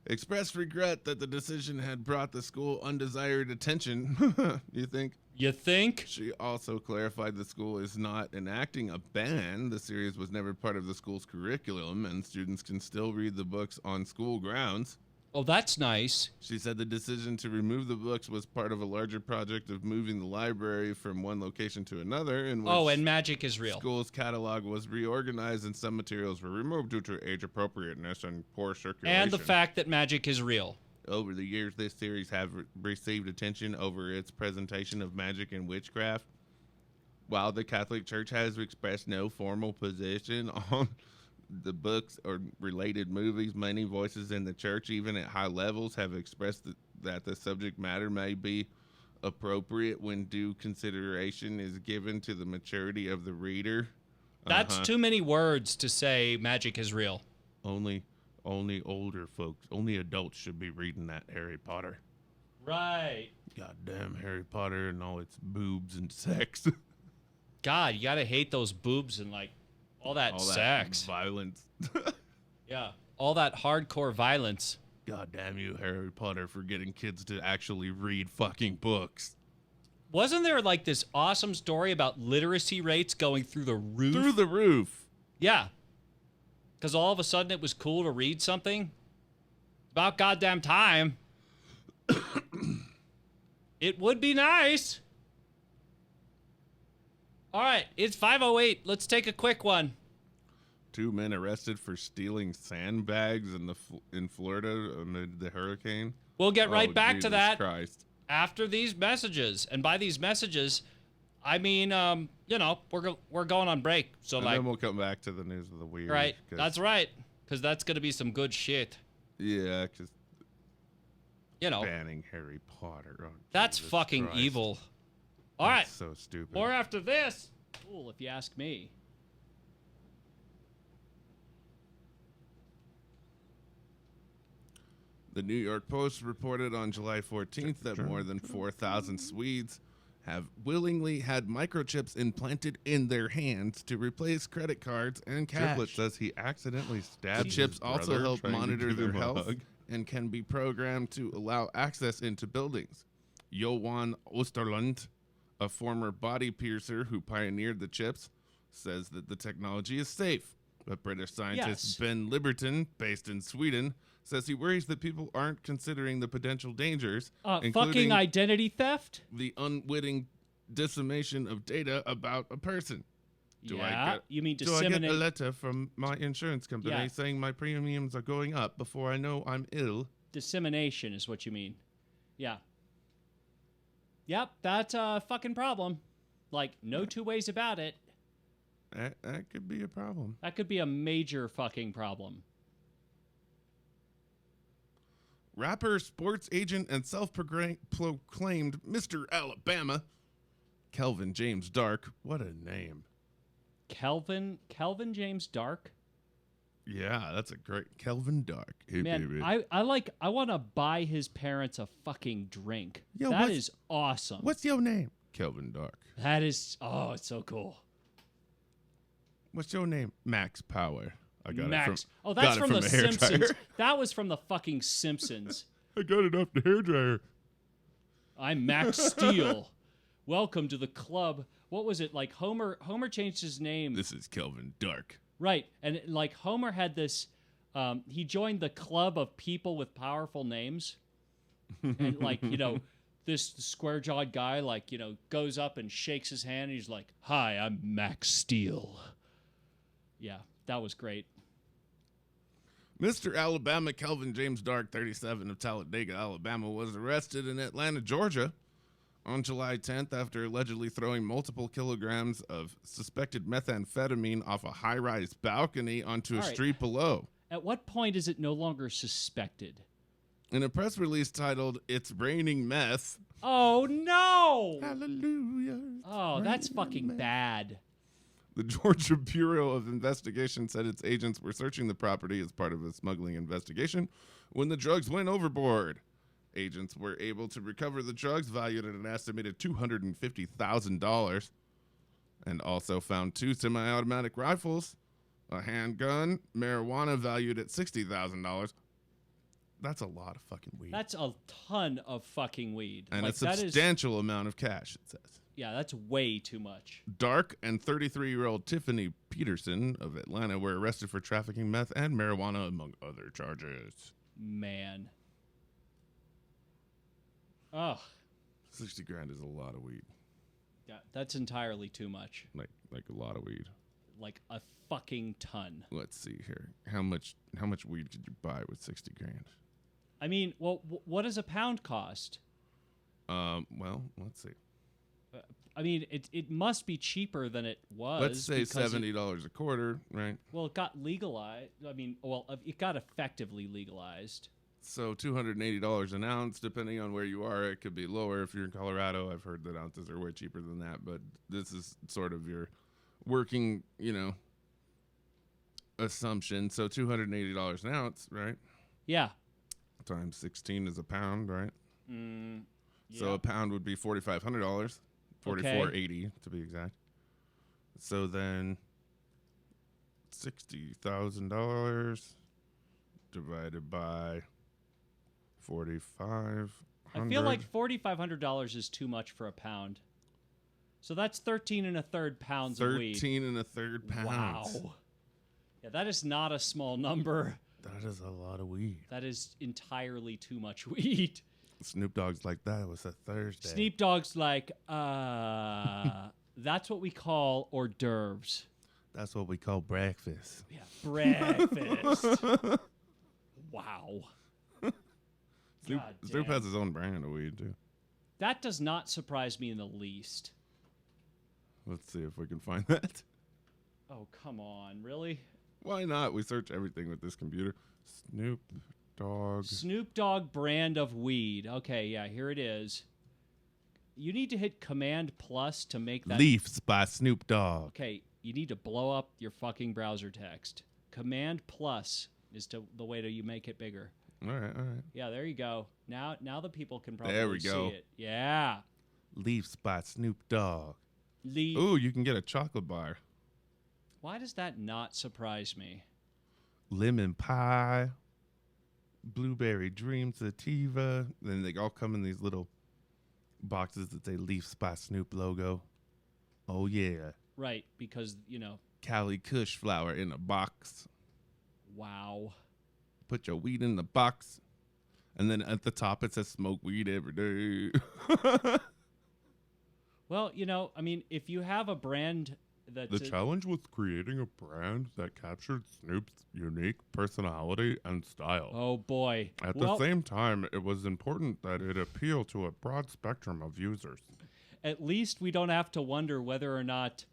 expressed regret that the decision had brought the school undesired attention. You think? You think? She also clarified the school is not enacting a ban. The series was never part of the school's curriculum, and students can still read the books on school grounds. Oh, that's nice. She said the decision to remove the books was part of a larger project of moving the library from one location to another. In which and magic is real. School's catalog was reorganized and some materials were removed due to age appropriateness and poor circulation. And the fact that magic is real. Over the years, this series have received attention over its presentation of magic and witchcraft. While the Catholic Church has expressed no formal position on the books or related movies, many voices in the church, even at high levels, have expressed that the subject matter may be appropriate when due consideration is given to the maturity of the reader. That's too many words to say magic is real. Only older folks, only adults should be reading that Harry Potter. Right. Goddamn Harry Potter and all its boobs and sex. God, you gotta hate those boobs and like all that sex. Violence. Yeah. All that hardcore violence. God damn you, Harry Potter, for getting kids to actually read fucking books. Wasn't there like this awesome story about literacy rates going through the roof? Through the roof. Yeah. Because all of a sudden it was cool to read something. About goddamn time. It would be nice. All right, it's 5:08. Let's take a quick one. 2 men arrested for stealing sandbags in Florida amid the hurricane. We'll get right back to that Christ. after these messages. And by these messages, I mean, we're going on break. So And like, then we'll come back to the news of the weird. right? That's right, because that's gonna be some good shit. Yeah, because You know, banning Harry Potter. Oh, that's Jesus fucking Christ. evil. All right, That's so stupid. more after this. Cool, if you ask me. The New York Post reported on July 14th that more than 4,000 Swedes have willingly had microchips implanted in their hands to replace credit cards and cash. Triplet says he accidentally stabbed his chips also brother help trying to monitor give their him a health hug. and can be programmed to allow access into buildings. Johan Osterlund, a former body piercer who pioneered the chips, says that the technology is safe. But British scientist Yes. Ben Liberton, based in Sweden, says he worries that people aren't considering the potential dangers, Fucking including identity theft? the unwitting dissemination of data about a person. You mean Do I get a disseminate? letter from my insurance company Yeah. saying my premiums are going up before I know I'm ill? Dissemination is what you mean. Yeah. Yep, that's a fucking problem. Like, no two ways about it. That could be a problem. That could be a major fucking problem. Rapper, sports agent, and self-proclaimed Mr. Alabama, Kelvin James Dark. What a name. Kelvin James Dark? Yeah, that's a great Kelvin Dark. Hey, Man, baby. I want to buy his parents a fucking drink. Yo, That what's- is awesome. What's your name? Kelvin Dark. That is, oh, it's so cool. What's your name? Max Power. I got Max. it from. Oh, that's got it from the a hairdryer. Simpsons. That was from the fucking Simpsons. I got it off the hairdryer. I'm Max Steel. Welcome to the club. What was it like? Homer changed his name. This is Kelvin Dark. Right, and like Homer had this. He joined the club of people with powerful names, and like this square-jawed guy goes up and shakes his hand. And he's like, "Hi, I'm Max Steel." Yeah, that was great. Mr. Alabama Kelvin James Dark, 37 of Talladega, Alabama, was arrested in Atlanta, Georgia on July 10th after allegedly throwing multiple kilograms of suspected methamphetamine off a high-rise balcony onto a All right. street below. At what point is it no longer suspected? In a press release titled "It's Raining Meth," Oh, no. Hallelujah. Oh, that's fucking bad. The Georgia Bureau of Investigation said its agents were searching the property as part of a smuggling investigation when the drugs went overboard. Agents were able to recover the drugs valued at an estimated $250,000 and also found 2 semi-automatic rifles, a handgun, marijuana valued at $60,000. That's a lot of fucking weed. That's a ton of fucking weed. And like, a substantial amount of cash, it says. Yeah, that's way too much. Dark and 33-year-old Tiffany Peterson of Atlanta were arrested for trafficking meth and marijuana, among other charges. Man. Ugh. 60 grand is a lot of weed. Yeah, that's entirely too much. Like a lot of weed. Like a fucking ton. Let's see here. How much weed could you buy with 60 grand? I mean, well, what does a pound cost? Well, let's see. I mean, it must be cheaper than it was. Let's say $70 a quarter, right? Well, it got legalized. I mean, well, it got effectively legalized. So $280 an ounce, depending on where you are. It could be lower if you're in Colorado. I've heard that ounces are way cheaper than that, but this is sort of your working, assumption. So $280 an ounce, right? Yeah. Times 16 is a pound, right? Yeah. So a pound would be $4,500, $4,480 to be exact. So then $60,000 divided by 4,500. I feel like $4,500 is too much for a pound. So that's 13 1/3 pounds of weed. 13 1/3 pounds. Wow. Yeah, that is not a small number. That is a lot of weed. That is entirely too much weed. Snoop Dogg's like, that was a Thursday. Snoop Dogg's like, that's what we call hors d'oeuvres. That's what we call breakfast. Yeah, breakfast. Wow. Snoop has his own brand of weed, too. That does not surprise me in the least. Let's see if we can find that. Oh, come on. Really? Why not? We search everything with this computer. Snoop Dogg. Snoop Dogg brand of weed. Okay, yeah, here it is. You need to hit Command Plus to make that. Leafs by Snoop Dogg. Okay, you need to blow up your fucking browser text. Command Plus is the way to you make it bigger. All right. Yeah, there you go. Now the people can There probably we go. see it. Yeah. Leafs by Snoop Dogg. Leaf. Ooh, you can get a chocolate bar. Why does that not surprise me? Lemon pie. Blueberry Dream Sativa. Then they all come in these little boxes that say Leafs by Snoop logo. Oh, yeah. Right, because, Cali Kush flower in a box. wow. Put your weed in the box. And then at the top it says smoke weed every day. Well, I mean, if you have a brand that's... The challenge was creating a brand that captured Snoop's unique personality and style. Oh, boy. At the same time, it was important that it appeal to a broad spectrum of users. At least we don't have to wonder whether or not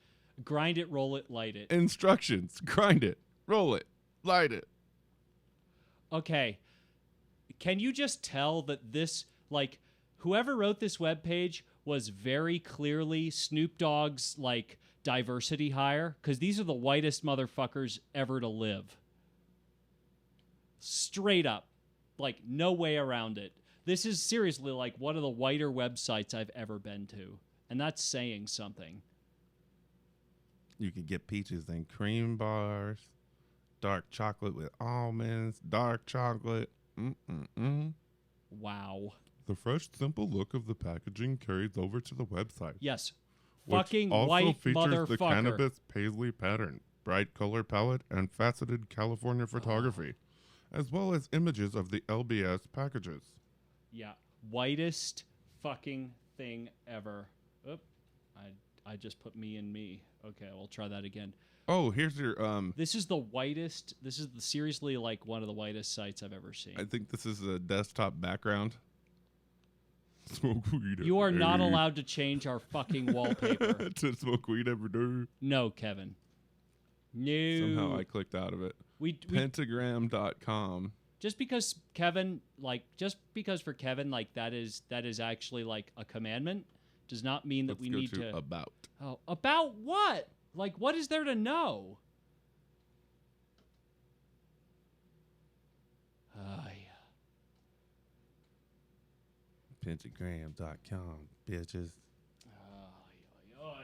grind it, roll it, light it. Instructions. Grind it. Roll it. Light it. Okay. Can you just tell that this, whoever wrote this webpage was very clearly Snoop Dogg's, diversity hire? Because these are the whitest motherfuckers ever to live. Straight up. No way around it. This is seriously, one of the whiter websites I've ever been to. And that's saying something. You can get peaches and cream bars. Dark chocolate with almonds. Dark chocolate. Wow. The fresh, simple look of the packaging carries over to the website. Yes. Which Fucking also white features motherfucker. the cannabis paisley pattern, bright color palette, and faceted California photography, as well as images of the LBS packages. Yeah. Whitest fucking thing ever. Oop. I just put me in me. Okay, we'll try that again. Oh, here's your This is the whitest. This is seriously one of the whitest sites I've ever seen. I think this is a desktop background. Smoke weed. You are not allowed to change our fucking wallpaper. To smoke weed every day. No, Kevin. No. Somehow I clicked out of it. We Pentagram.com. just because Kevin, just because for Kevin, that is actually like a commandment, does not mean that Let's we go need to to. about. Oh, about what? Like, what is there to know? Pentagram.com, bitches. Oh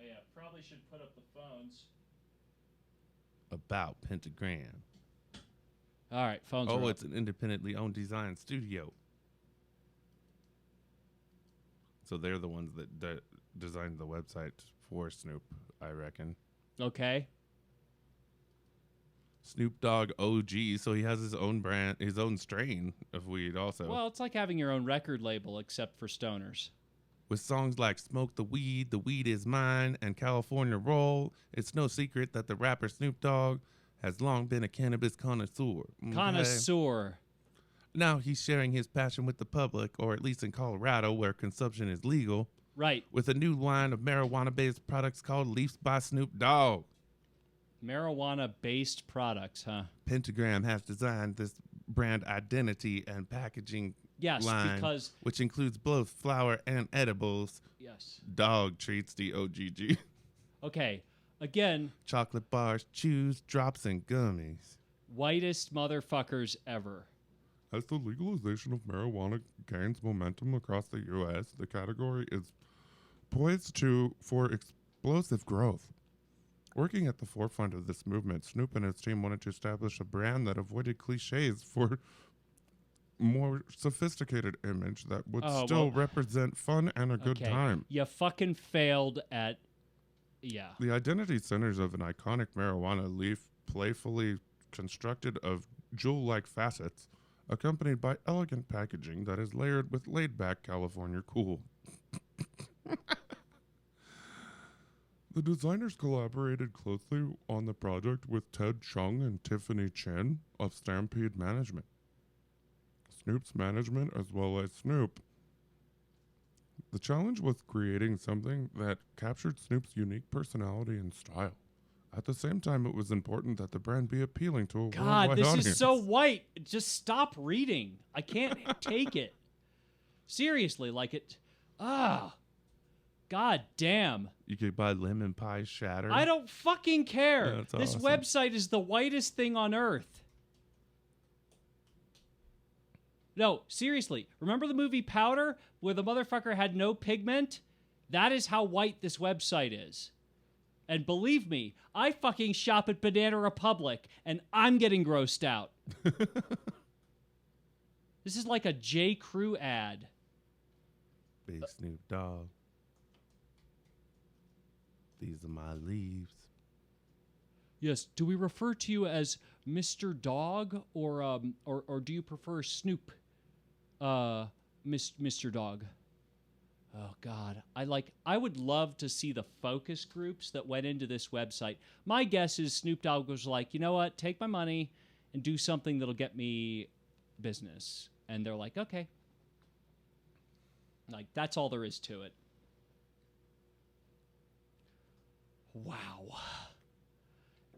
yeah, probably should put up the phones. About Pentagram. All right, phones are Oh, up. it's an independently owned design studio. So they're the ones that designed the website for Snoop, I reckon. Okay. Snoop Dogg OG, so he has his own brand, his own strain of weed also. Well, it's like having your own record label, except for stoners. With songs like Smoke the Weed Is Mine, and California Roll, it's no secret that the rapper Snoop Dogg has long been a cannabis connoisseur. Okay? Connoisseur. Now he's sharing his passion with the public, or at least in Colorado, where consumption is legal, Right. with a new line of marijuana-based products called Leafs by Snoop Dogg. Marijuana-based products, huh? Pentagram has designed this brand identity and packaging Yes, line, because... which includes both flour and edibles. Yes. Dog treats, DOGG. Okay, again... Chocolate bars, chews, drops, and gummies. Whitest motherfuckers ever. As the legalization of marijuana gains momentum across the U.S., the category is poised for explosive growth. Working at the forefront of this movement, Snoop and his team wanted to establish a brand that avoided cliches for more sophisticated image that would still represent fun and a good time. You fucking failed at... Yeah. The identity centers of an iconic marijuana leaf playfully constructed of jewel-like facets, accompanied by elegant packaging that is layered with laid-back California cool. The designers collaborated closely on the project with Ted Chung and Tiffany Chen of Stampede Management, Snoop's management, as well as Snoop. The challenge was creating something that captured Snoop's unique personality and style. At the same time, it was important that the brand be appealing to a worldwide this audience. is so white. Just stop reading. I can't take it. Seriously, God damn. You could buy lemon pie shatter. I don't fucking care. That's this awesome. website is the whitest thing on earth. No, seriously. Remember the movie Powder, where the motherfucker had no pigment? That is how white this website is. And believe me, I fucking shop at Banana Republic, and I'm getting grossed out. This is like a J. Crew ad. Big Snoop Dogg. These are my leaves. Yes. Do we refer to you as Mr. Dog, or do you prefer Snoop, Mr. Dog? Oh God, I would love to see the focus groups that went into this website. My guess is Snoop Dogg was like, you know what, take my money and do something that'll get me business. And they're like, okay. Like, that's all there is to it. Wow.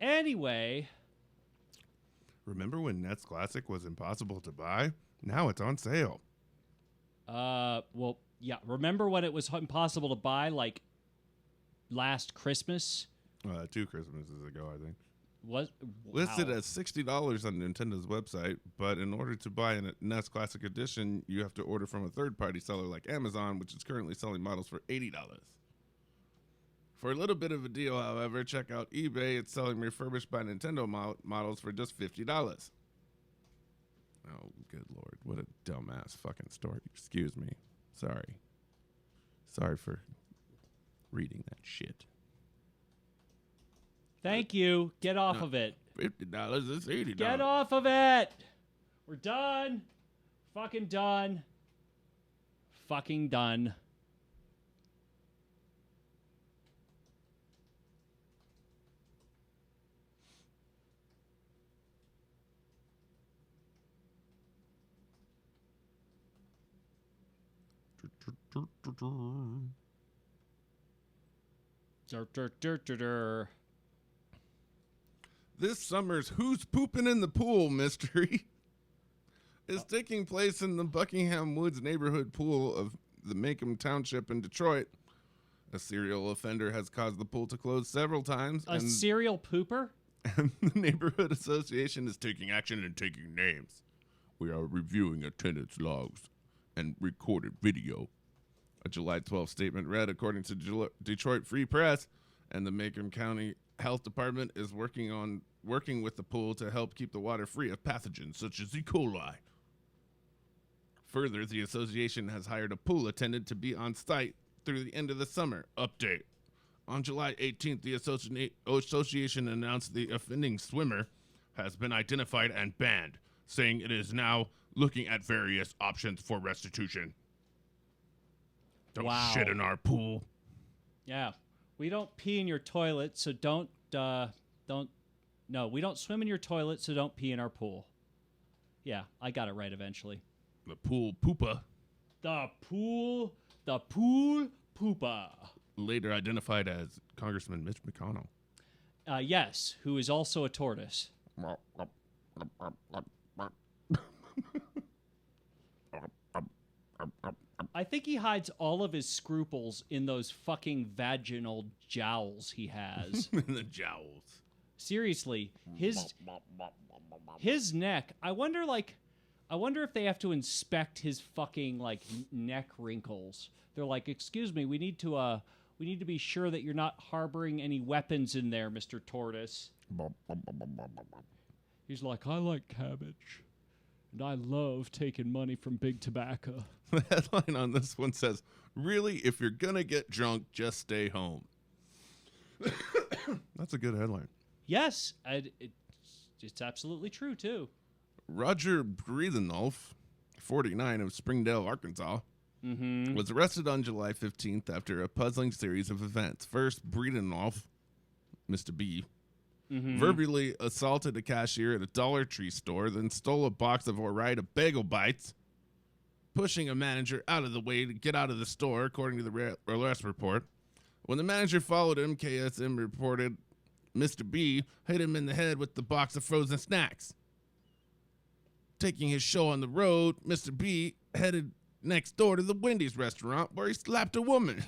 Anyway. Remember when Nets Classic was impossible to buy? Now it's on sale. Well, yeah. Remember when it was impossible to buy, like, last Christmas? 2 Christmases ago, I think. Wow. Listed at $60 on Nintendo's website, but in order to buy a NES Classic Edition, you have to order from a third-party seller like Amazon, which is currently selling models for $80. For a little bit of a deal, however, check out eBay. It's selling refurbished by Nintendo models for just $50. Oh, good Lord. What a dumbass fucking story. Excuse me. Sorry. Sorry for reading that shit. Thank you. Get off of it. $50 is $80. Get off of it. We're done. Fucking done. Fucking done. Dur, dur, dur, dur, dur. This summer's Who's Pooping in the Pool mystery is taking place in the Buckingham Woods neighborhood pool of the Macomb Township in Detroit. A serial offender has caused the pool to close several times. A serial pooper? And the neighborhood association is taking action and taking names. We are reviewing attendance logs and recorded video. A July 12th statement read, according to Detroit Free Press, and the Macomb County Health Department is working with the pool to help keep the water free of pathogens such as E. coli. Further, the association has hired a pool attendant to be on site through the end of the summer. Update. On July 18th, the association announced the offending swimmer has been identified and banned, saying it is now looking at various options for restitution. Don't shit in our pool. Yeah. We don't pee in your toilet, so don't. No, we don't swim in your toilet, so don't pee in our pool. Yeah, I got it right eventually. The pool poopa. The pool poopa. Later identified as Congressman Mitch McConnell. Yes, who is also a tortoise. I think he hides all of his scruples in those fucking vaginal jowls he has. The jowls. Seriously, his neck. I wonder if they have to inspect his fucking neck wrinkles. They're like, "Excuse me, we need to be sure that you're not harboring any weapons in there, Mr. Tortoise." He's like, "I like cabbage, and I love taking money from Big Tobacco." The headline on this one says, "Really, if you're gonna get drunk, just stay home." That's a good headline. Yes, it's absolutely true, too. Roger Breathenolf, 49, of Springdale, Arkansas, was arrested on July 15th after a puzzling series of events. First, Breathenolf, Mr. B, verbally assaulted a cashier at a Dollar Tree store, then stole a box of Ore-Ida bagel bites, pushing a manager out of the way to get out of the store, according to the arrest report. When the manager followed him, KSM reported Mr. B hit him in the head with the box of frozen snacks. Taking his show on the road, Mr. B headed next door to the Wendy's restaurant where he slapped a woman.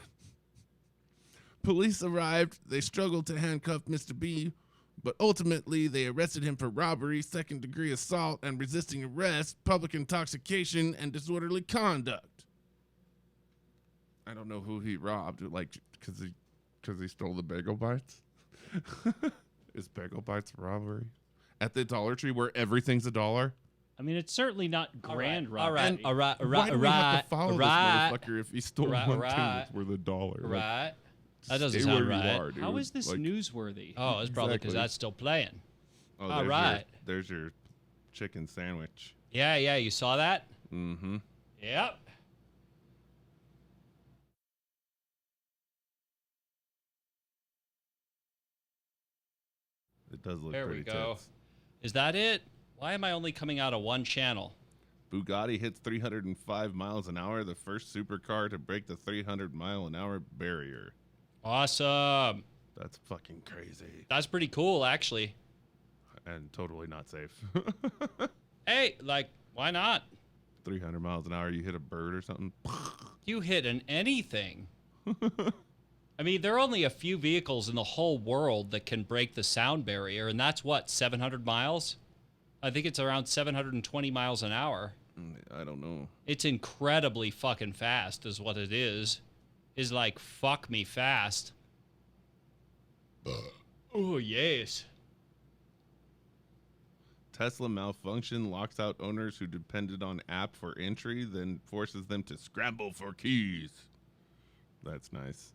Police arrived. They struggled to handcuff Mr. B, but ultimately they arrested him for robbery, second-degree assault, and resisting arrest, public intoxication, and disorderly conduct. I don't know who he robbed, because he stole the bagel bites. Is bagel bites robbery at the Dollar Tree where everything's $1? I mean, it's certainly not grand robbery. All right. Why do we have to follow this motherfucker if he stole one thing that's worth $1? Right. That doesn't Stay sound where right. you are, dude. How is this newsworthy? Oh, it's probably because Exactly. that's still playing. Oh, all right. There's your chicken sandwich. Yeah, you saw that? Mm-hmm. Yep. It does look There pretty we go. tits. Is that it? Why am I only coming out of one channel? Bugatti hits 305 miles an hour, the first supercar to break the 300-mile-an-hour barrier. Awesome. That's fucking crazy. That's pretty cool, actually. And totally not safe. Hey, why not? 300 miles an hour, you hit a bird or something. You hit anything. I mean, there are only a few vehicles in the whole world that can break the sound barrier, and that's what, 700 miles? I think it's around 720 miles an hour. I don't know. It's incredibly fucking fast is what it is. Is like, fuck me fast. Oh, yes. Tesla malfunction locks out owners who depended on app for entry, then forces them to scramble for keys. That's nice.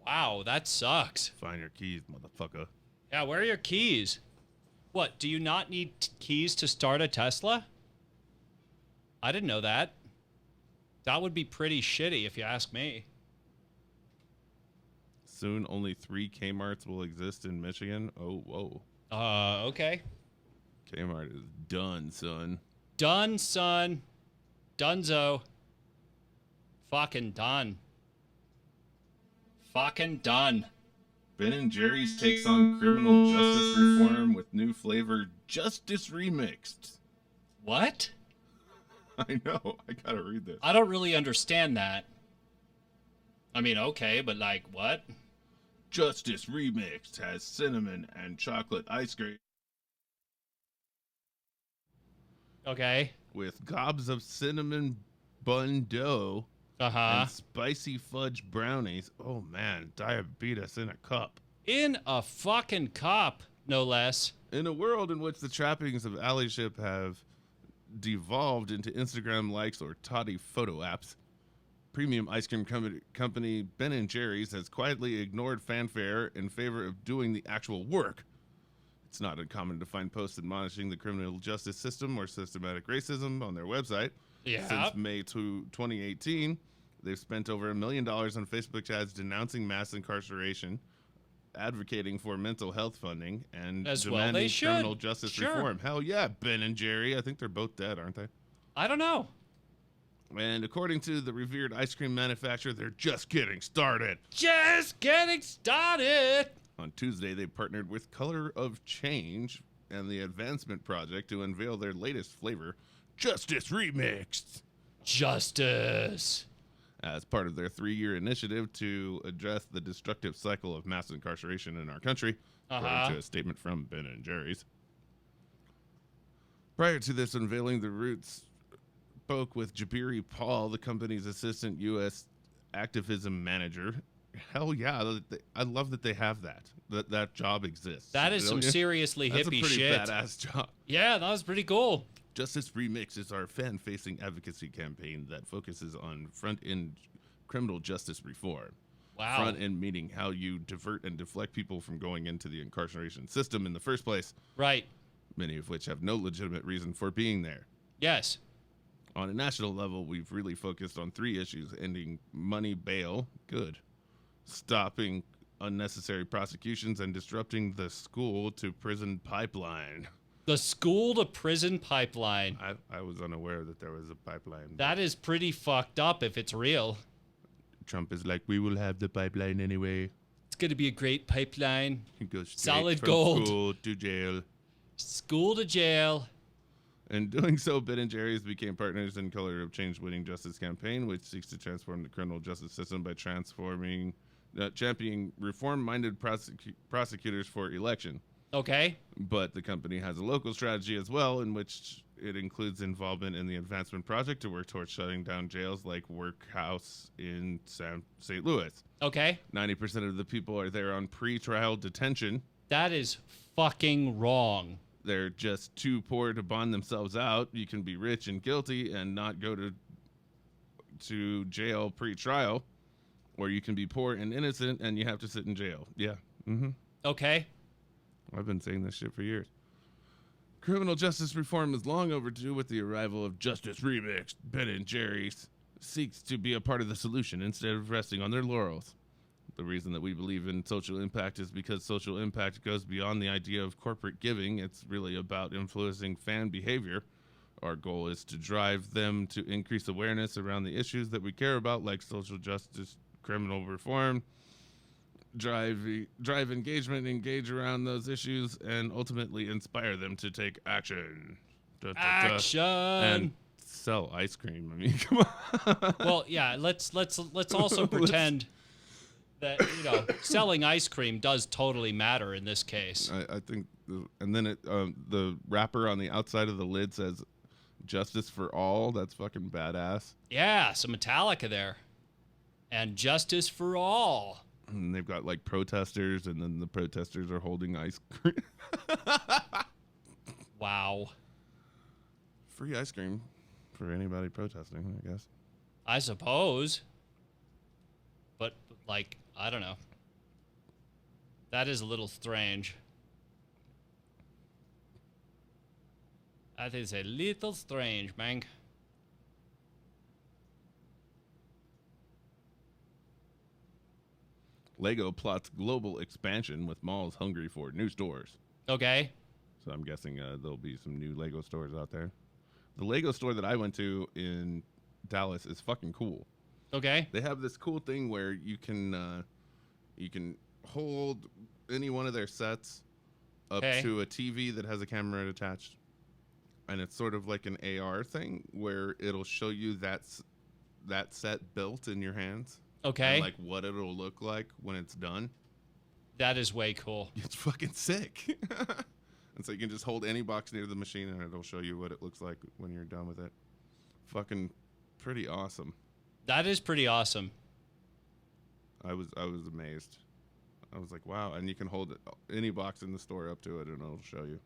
Wow, that sucks. Find your keys, motherfucker. Yeah, where are your keys? What, do you not need keys to start a Tesla? I didn't know that. That would be pretty shitty if you ask me. Soon, only 3 Kmarts will exist in Michigan. Oh, whoa. Okay. Kmart is done, son. Done, son. Dunzo. Fucking done. Fucking done. Ben & Jerry's takes on criminal justice reform with new flavor Justice Remixed. What? I know. I gotta read this. I don't really understand that. I mean, okay, but like, what? Justice Remixed has cinnamon and chocolate ice cream Okay. with gobs of cinnamon bun dough Uh-huh. and spicy fudge brownies. Oh man, diabetes in a cup. In a fucking cup, no less. In a world in which the trappings of allyship have devolved into Instagram likes or toddy photo apps, premium ice cream company Ben & Jerry's has quietly ignored fanfare in favor of doing the actual work. It's not uncommon to find posts admonishing the criminal justice system or systematic racism on their website. Yeah. Since May 2018, they've spent over $1 million on Facebook ads denouncing mass incarceration, advocating for mental health funding, and As well demanding they should. criminal justice Sure. reform. Hell yeah, Ben and Jerry. I think they're both dead, aren't they? I don't know. And according to the revered ice cream manufacturer, they're just getting started. Just getting started. On Tuesday, they partnered with Color of Change and the Advancement Project to unveil their latest flavor, Justice Remixed, Justice. as part of their 3-year initiative to address the destructive cycle of mass incarceration in our country, according to a statement from Ben & Jerry's. Prior to this unveiling, the Roots spoke with Jabiri Paul, the company's assistant U.S. activism manager. Hell yeah, I love that they have that. That job exists. That is some seriously That's hippie a pretty shit. badass job. Yeah, that was pretty cool. Justice Remix is our fan-facing advocacy campaign that focuses on front-end criminal justice reform. Wow. Front-end meaning how you divert and deflect people from going into the incarceration system in the first place, Right. many of which have no legitimate reason for being there. Yes. On a national level, we've really focused on 3 issues: ending money bail, good; stopping unnecessary prosecutions; and disrupting the school to prison pipeline. The school to prison pipeline. I was unaware that there was a pipeline. That is pretty fucked up if it's real. Trump is like, we will have the pipeline anyway. It's going to be a great pipeline. He goes straight Solid from gold. school to jail. School to jail. In doing so, Ben & Jerry's became partners in Color of Change Winning Justice campaign, which seeks to transform the criminal justice system by championing reform-minded prosecutors for election. Okay. But the company has a local strategy as well, in which it includes involvement in the Advancement Project to work towards shutting down jails like Workhouse in St. Louis. Okay. 90% of the people are there on pre-trial detention. That is fucking wrong. They're just too poor to bond themselves out. You can be rich and guilty and not go to jail pre-trial, or you can be poor and innocent and you have to sit in jail. Yeah. Mm-hmm. Okay. I've been saying this shit for years. Criminal justice reform is long overdue. With the arrival of Justice Remixed, Ben & Jerry's seeks to be a part of the solution instead of resting on their laurels. The reason that we believe in social impact is because social impact goes beyond the idea of corporate giving. It's really about influencing fan behavior. Our goal is to drive them to increase awareness around the issues that we care about, like social justice, criminal reform, drive engagement, engage around those issues, and ultimately inspire them to take action. Action. And sell ice cream. I mean, come on. Well, yeah, let's also pretend that, selling ice cream does totally matter in this case. I think, and then the wrapper on the outside of the lid says "Justice for All." That's fucking badass. Yeah, some Metallica there. And justice for all. And they've got like protesters, and then the protesters are holding ice cream. Wow. Free ice cream for anybody protesting, I guess. I suppose. But, like, I don't know. That is a little strange. That is a little strange, man. Lego plots global expansion with malls hungry for new stores. Okay. So I'm guessing there'll be some new Lego stores out there. The Lego store that I went to in Dallas is fucking cool. Okay. They have this cool thing where you can hold any one of their sets up Okay. to a TV that has a camera attached. And it's sort of like an AR thing where it'll show you that set built in your hands. Okay. And like what it'll look like when it's done. That is way cool. It's fucking sick. And so you can just hold any box near the machine and it'll show you what it looks like when you're done with it. Fucking pretty awesome. That is pretty awesome. I was amazed. I was like, wow. And you can hold any box in the store up to it and it'll show you.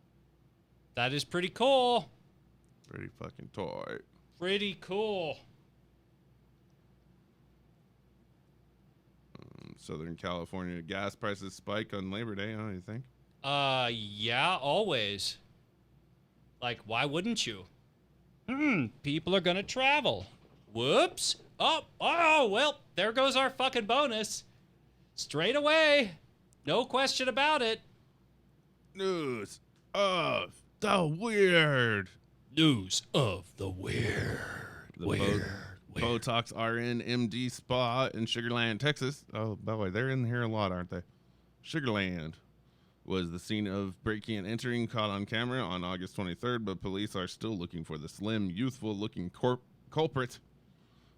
That is pretty cool. Pretty fucking toy. Pretty cool. Southern California gas prices spike on Labor Day, huh, you think? Yeah, always. Like, why wouldn't you? People are gonna travel. Whoops. Oh, well, there goes our fucking bonus. Straight away. No question about it. News of the weird. News of the weird. Botox RN MD Spa in Sugarland, Texas. Oh, by the way, they're in here a lot, aren't they? Sugarland was the scene of breaking and entering caught on camera on August 23rd, but police are still looking for the slim, youthful-looking culprit.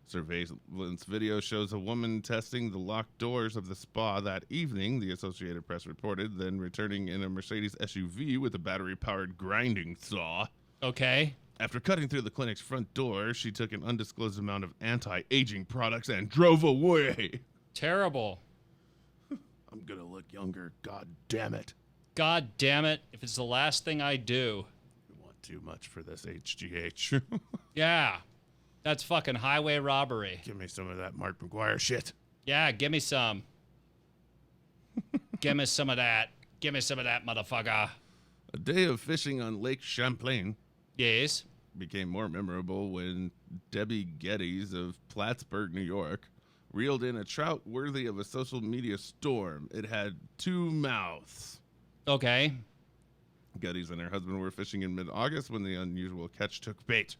Surveillance video shows a woman testing the locked doors of the spa that evening, the Associated Press reported, then returning in a Mercedes SUV with a battery-powered grinding saw. Okay. After cutting through the clinic's front door, she took an undisclosed amount of anti-aging products and drove away. Terrible. I'm gonna look younger, god damn it. God damn it. If it's the last thing I do. You want too much for this HGH. Yeah. That's fucking highway robbery. Give me some of that Mark McGuire shit. Yeah, give me some. Give me some of that. Give me some of that, motherfucker. A day of fishing on Lake Champlain Yes. became more memorable when Debbie Geddes of Plattsburgh, New York, reeled in a trout worthy of a social media storm. It had 2 mouths. Okay. Geddes and her husband were fishing in mid-August when the unusual catch took bait.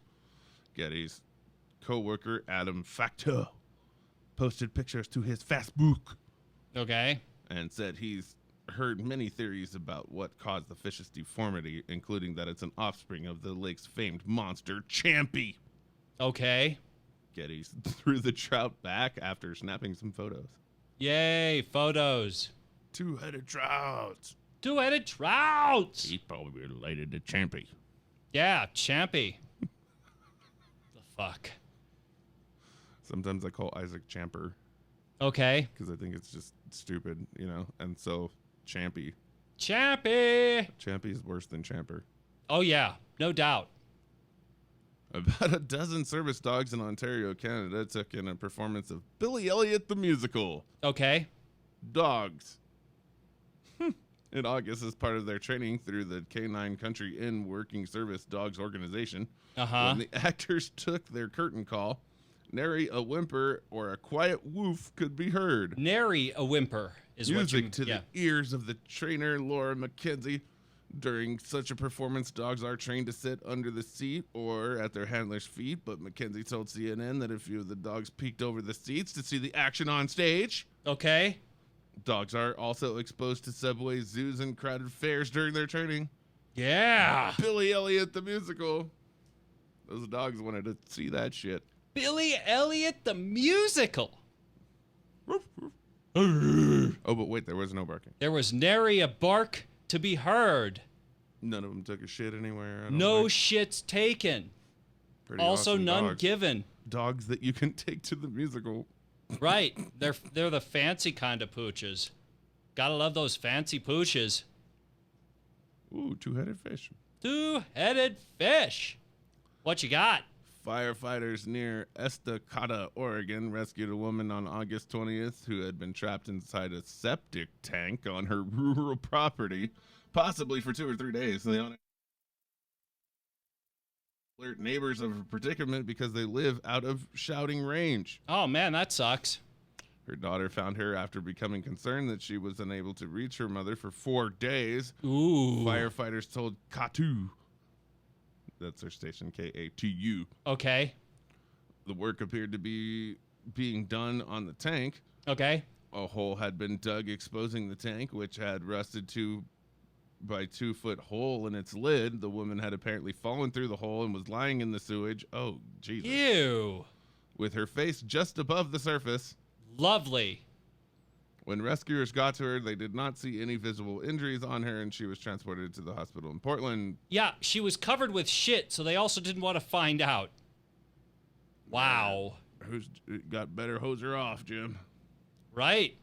Geddes' co-worker, Adam Factor, posted pictures to his Facebook Okay. and said he's heard many theories about what caused the fish's deformity, including that it's an offspring of the lake's famed monster, Champy. Okay. Geddes threw the trout back after snapping some photos. Yay, photos. 2-headed trout. 2-headed trout. He's probably related to Champy. Yeah, Champy. The fuck. Sometimes I call Isaac Champer Okay. because I think it's just stupid, you know? And so, Champy. Champy. Champy's worse than Champer. Oh, yeah. No doubt. About a dozen service dogs in Ontario, Canada, took in a performance of Billy Elliot the Musical. Okay. Dogs. In August, as part of their training through the Canine Country Inn Working Service Dogs organization, Uh-huh. when the actors took their curtain call, nary a whimper or a quiet woof could be heard. Nary a whimper is what you... Music to the ears of the trainer, Laura McKenzie. During such a performance, dogs are trained to sit under the seat or at their handler's feet, but McKenzie told CNN that a few of the dogs peeked over the seats to see the action on stage. Okay. Dogs are also exposed to subways, zoos, and crowded fairs during their training. Yeah. Billy Elliot the Musical. Those dogs wanted to see that shit. Billy Elliot the Musical. Oh, but wait, there was no barking. There was nary a bark to be heard. None of them took a shit anywhere. I don't No think. shits taken. Pretty Also awesome none dogs. given. Dogs that you can take to the musical. Right. They're the fancy kind of pooches. Gotta love those fancy pooches. Ooh, 2-headed fish. 2-headed fish. What you got? Firefighters near Estacada, Oregon, rescued a woman on August 20th who had been trapped inside a septic tank on her rural property, possibly for 2 or 3 days. They alert neighbors of a predicament because they live out of shouting range. Oh man, that sucks. Her daughter found her after becoming concerned that she was unable to reach her mother for 4 days. Ooh. Firefighters told Katu, that's their station, Katu. Okay. The work appeared to be being done on the tank. Okay. A hole had been dug, exposing the tank, which had rusted 2-by-2-foot hole in its lid. The woman had apparently fallen through the hole and was lying in the sewage. Oh, Jesus. Ew. With her face just above the surface. Lovely. When rescuers got to her, they did not see any visible injuries on her, and she was transported to the hospital in Portland. Yeah, she was covered with shit, so they also didn't want to find out. Wow. Who's got better hose her off, Jim? Right.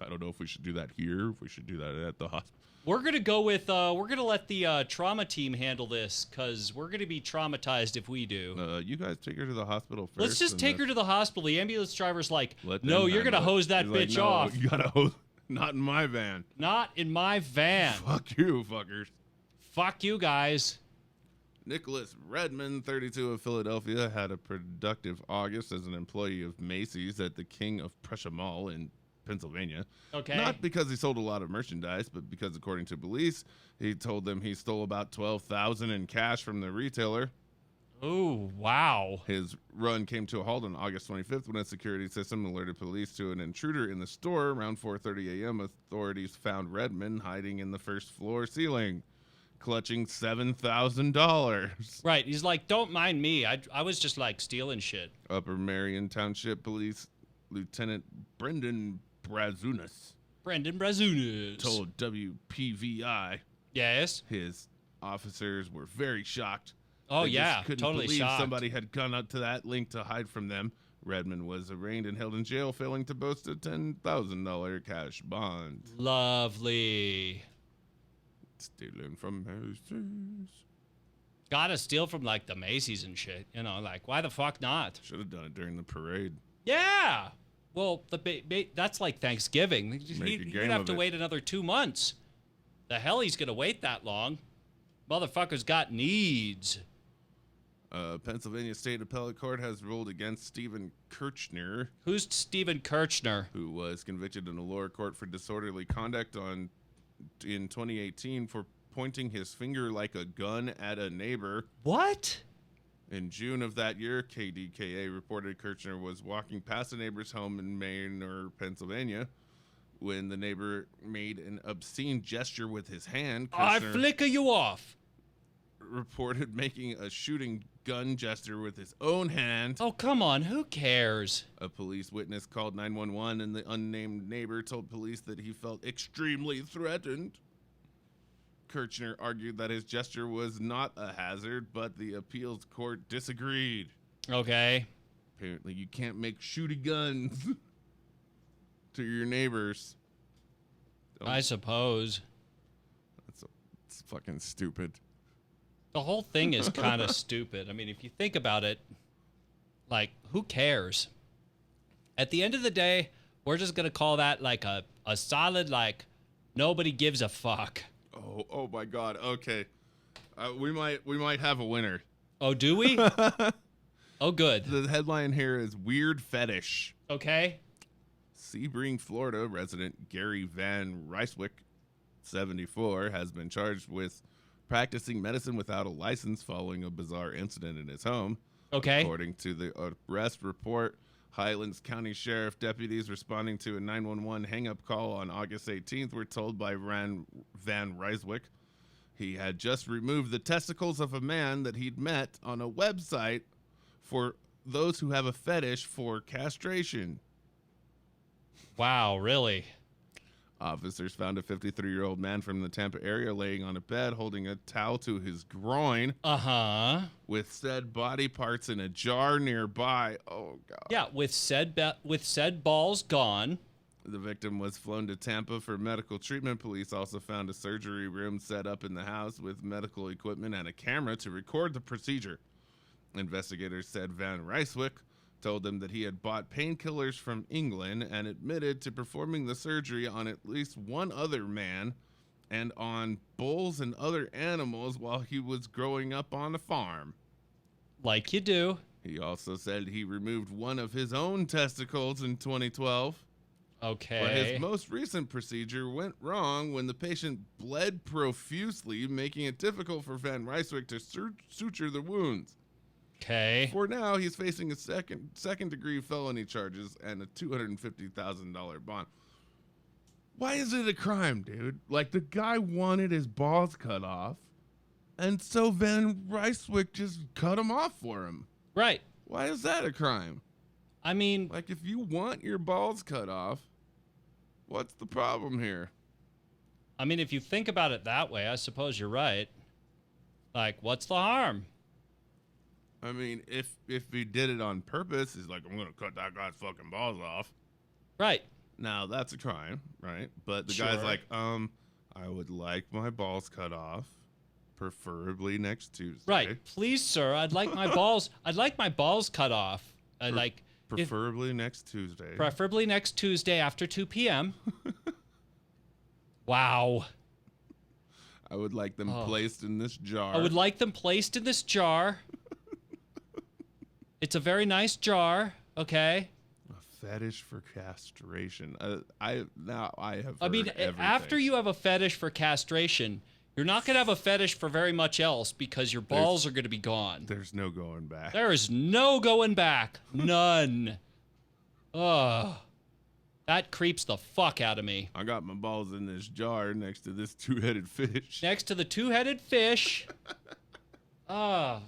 I don't know if we should do that here, if we should do that at the hospital. We're going to go with, we're going to let the trauma team handle this, because we're going to be traumatized if we do. You guys take her to the hospital first. Let's just take her to the hospital. The ambulance driver's like, Let no, them you're going to handle it. hose that He's like, bitch "No, off. You gotta hose. Not in my van. Not in my van. Fuck you, fuckers. Fuck you guys. Nicholas Redmond, 32 of Philadelphia, had a productive August as an employee of Macy's at the King of Prussia Mall in Pennsylvania. Okay. Not because he sold a lot of merchandise, but because, according to police, he told them he stole about $12,000 in cash from the retailer. Ooh, wow. His run came to a halt on August 25th when a security system alerted police to an intruder in the store. Around 4:30 a.m., authorities found Redmond hiding in the first floor ceiling, clutching $7,000. Right. He's like, don't mind me. I was just like stealing shit. Upper Marion Township Police Lieutenant Brendan Brazunas told WPVI Yes. his officers were very shocked. Oh, They yeah. just couldn't Totally believe shocked. somebody had gone up to that link to hide from them. Redmond was arraigned and held in jail, failing to boast a $10,000 cash bond. Lovely. Stealing from Macy's. Gotta steal from like the Macy's and shit. You know, like, why the fuck not? Should have done it during the parade. Yeah. Well, that's like Thanksgiving. Make a He'd game have of to it. wait another 2 months. The hell he's gonna wait that long? Motherfucker's got needs. Pennsylvania State Appellate Court has ruled against Stephen Kirchner, Who's Stephen Kirchner? who was convicted in a lower court for disorderly conduct in 2018 for pointing his finger like a gun at a neighbor. What? In June of that year, KDKA reported Kirchner was walking past a neighbor's home in Manor, Pennsylvania, when the neighbor made an obscene gesture with his hand. I Kirchner flicker you off. reported making a shooting gun gesture with his own hand. Oh, come on. Who cares? A police witness called 911, and the unnamed neighbor told police that he felt extremely threatened. Kirchner argued that his gesture was not a hazard, but the appeals court disagreed. Okay. Apparently, you can't make shooty guns to your neighbors. I suppose. It's fucking stupid. The whole thing is kind of stupid. I mean, if you think about it, like, who cares? At the end of the day, we're just going to call that like a solid, like, nobody gives a fuck. Oh my God. Okay, we might have a winner. Oh, do we? Oh, good. The headline here is Weird Fetish. Okay. Sebring, Florida resident Gary Van Ryswick, 74, has been charged with practicing medicine without a license following a bizarre incident in his home. Okay. According to the arrest report, Highlands County Sheriff deputies responding to a 911 hang-up call on August 18th were told by Van Ryswick he had just removed the testicles of a man that he'd met on a website for those who have a fetish for castration. Wow, really? Officers found a 53-year-old man from the Tampa area laying on a bed holding a towel to his groin Uh-huh. with said body parts in a jar nearby. Oh, God. Yeah, with said balls gone. The victim was flown to Tampa for medical treatment. Police also found a surgery room set up in the house with medical equipment and a camera to record the procedure. Investigators said Van Ryswick told them that he had bought painkillers from England and admitted to performing the surgery on at least one other man and on bulls and other animals while he was growing up on a farm. Like you do. He also said he removed one of his own testicles in 2012. Okay. But his most recent procedure went wrong when the patient bled profusely, making it difficult for Van Ryswick to suture the wounds. Okay. For now, he's facing a second-degree felony charges and a $250,000 bond. Why is it a crime, dude? Like, the guy wanted his balls cut off, and so Van Ryswick just cut them off for him. Right. Why is that a crime? I mean, Like, if you want your balls cut off, what's the problem here? if you think about it that way, I suppose you're right. Like, what's the harm? I mean, if he did it on purpose, he's like, I'm going to cut that guy's fucking balls off. Right. Now, that's a crime, right? But the guy's Sure. like, I would like my balls cut off, preferably next Tuesday. Right. Please, sir, I'd like my balls cut off. Preferably next Tuesday. Preferably next Tuesday after 2 p.m. Wow. I would like them placed in this jar. I would like them placed in this jar. It's a very nice jar, okay? A fetish for castration. I have heard everything. After you have a fetish for castration, you're not going to have a fetish for very much else because your balls are going to be gone. There's no going back. There is no going back. None. Ugh. That creeps the fuck out of me. I got my balls in this jar next to this two-headed fish. Next to the two-headed fish. Ugh.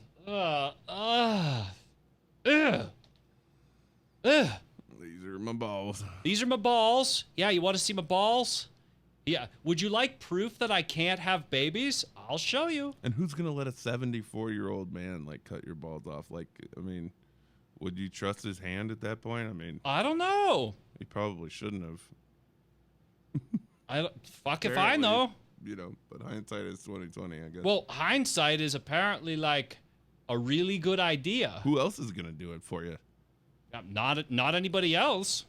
These are my balls. These are my balls. Yeah, you want to see my balls? Yeah. Would you like proof that I can't have babies? I'll show you. And who's gonna let a 74-year-old man like cut your balls off? Like, I mean, would you trust his hand at that point? I mean, I don't know. he probably shouldn't have. Fuck if I know. You know, but hindsight is 20/20, I guess. Well, hindsight is apparently like a really good idea. Who else is gonna do it for you? Not anybody else.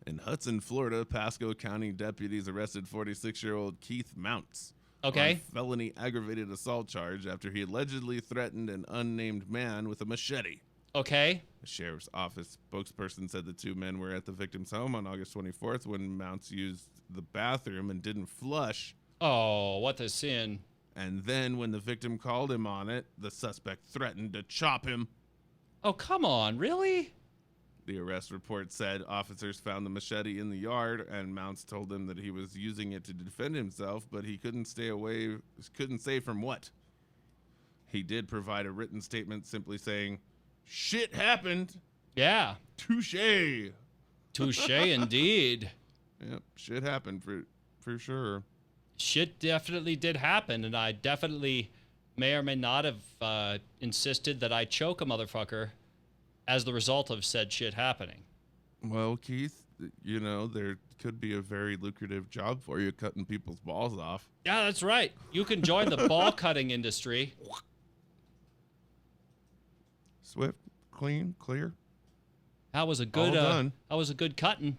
In Hudson, Florida, Pasco County deputies arrested 46-year-old Keith Mounts Okay. on felony aggravated assault charge after he allegedly threatened an unnamed man with a machete. Okay. The sheriff's office spokesperson said the two men were at the victim's home on August 24th when Mounts used the bathroom and didn't flush. Oh, what a sin. And then when the victim called him on it, the suspect threatened to chop him. Oh, come on. Really? The arrest report said officers found the machete in the yard, and Mounts told them that he was using it to defend himself, but he couldn't say from what. He did provide a written statement simply saying, "Shit happened. Yeah. Touche." Touche indeed. Yep, shit happened for sure. Shit definitely did happen, and I definitely may or may not have insisted that I choke a motherfucker as the result of said shit happening. Well, Keith, you know, there could be a very lucrative job for you cutting people's balls off. Yeah, that's right. You can join the ball cutting industry. Swift, clean, clear. That was a good All done. That was a good cutting.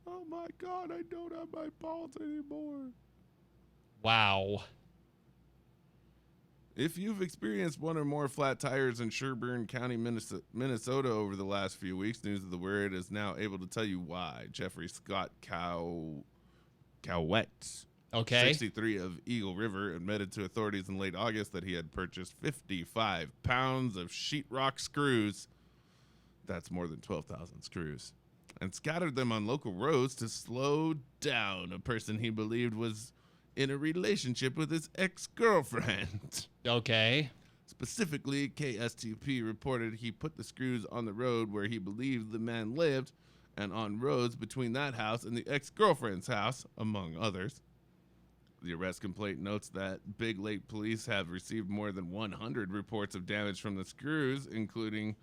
Oh my God, I don't have my balls anymore. Wow. If you've experienced one or more flat tires in Sherburne County, Minnesota over the last few weeks, News of the Word is now able to tell you why. Jeffrey Scott Cowett, Okay. 63 of Eagle River, admitted to authorities in late August that he had purchased 55 pounds of sheetrock screws. That's more than 12,000 screws. And scattered them on local roads to slow down a person he believed was in a relationship with his ex-girlfriend. Okay. Specifically, KSTP reported he put the screws on the road where he believed the man lived and on roads between that house and the ex-girlfriend's house, among others. The arrest complaint notes that Big Lake police have received more than 100 reports of damage from the screws, including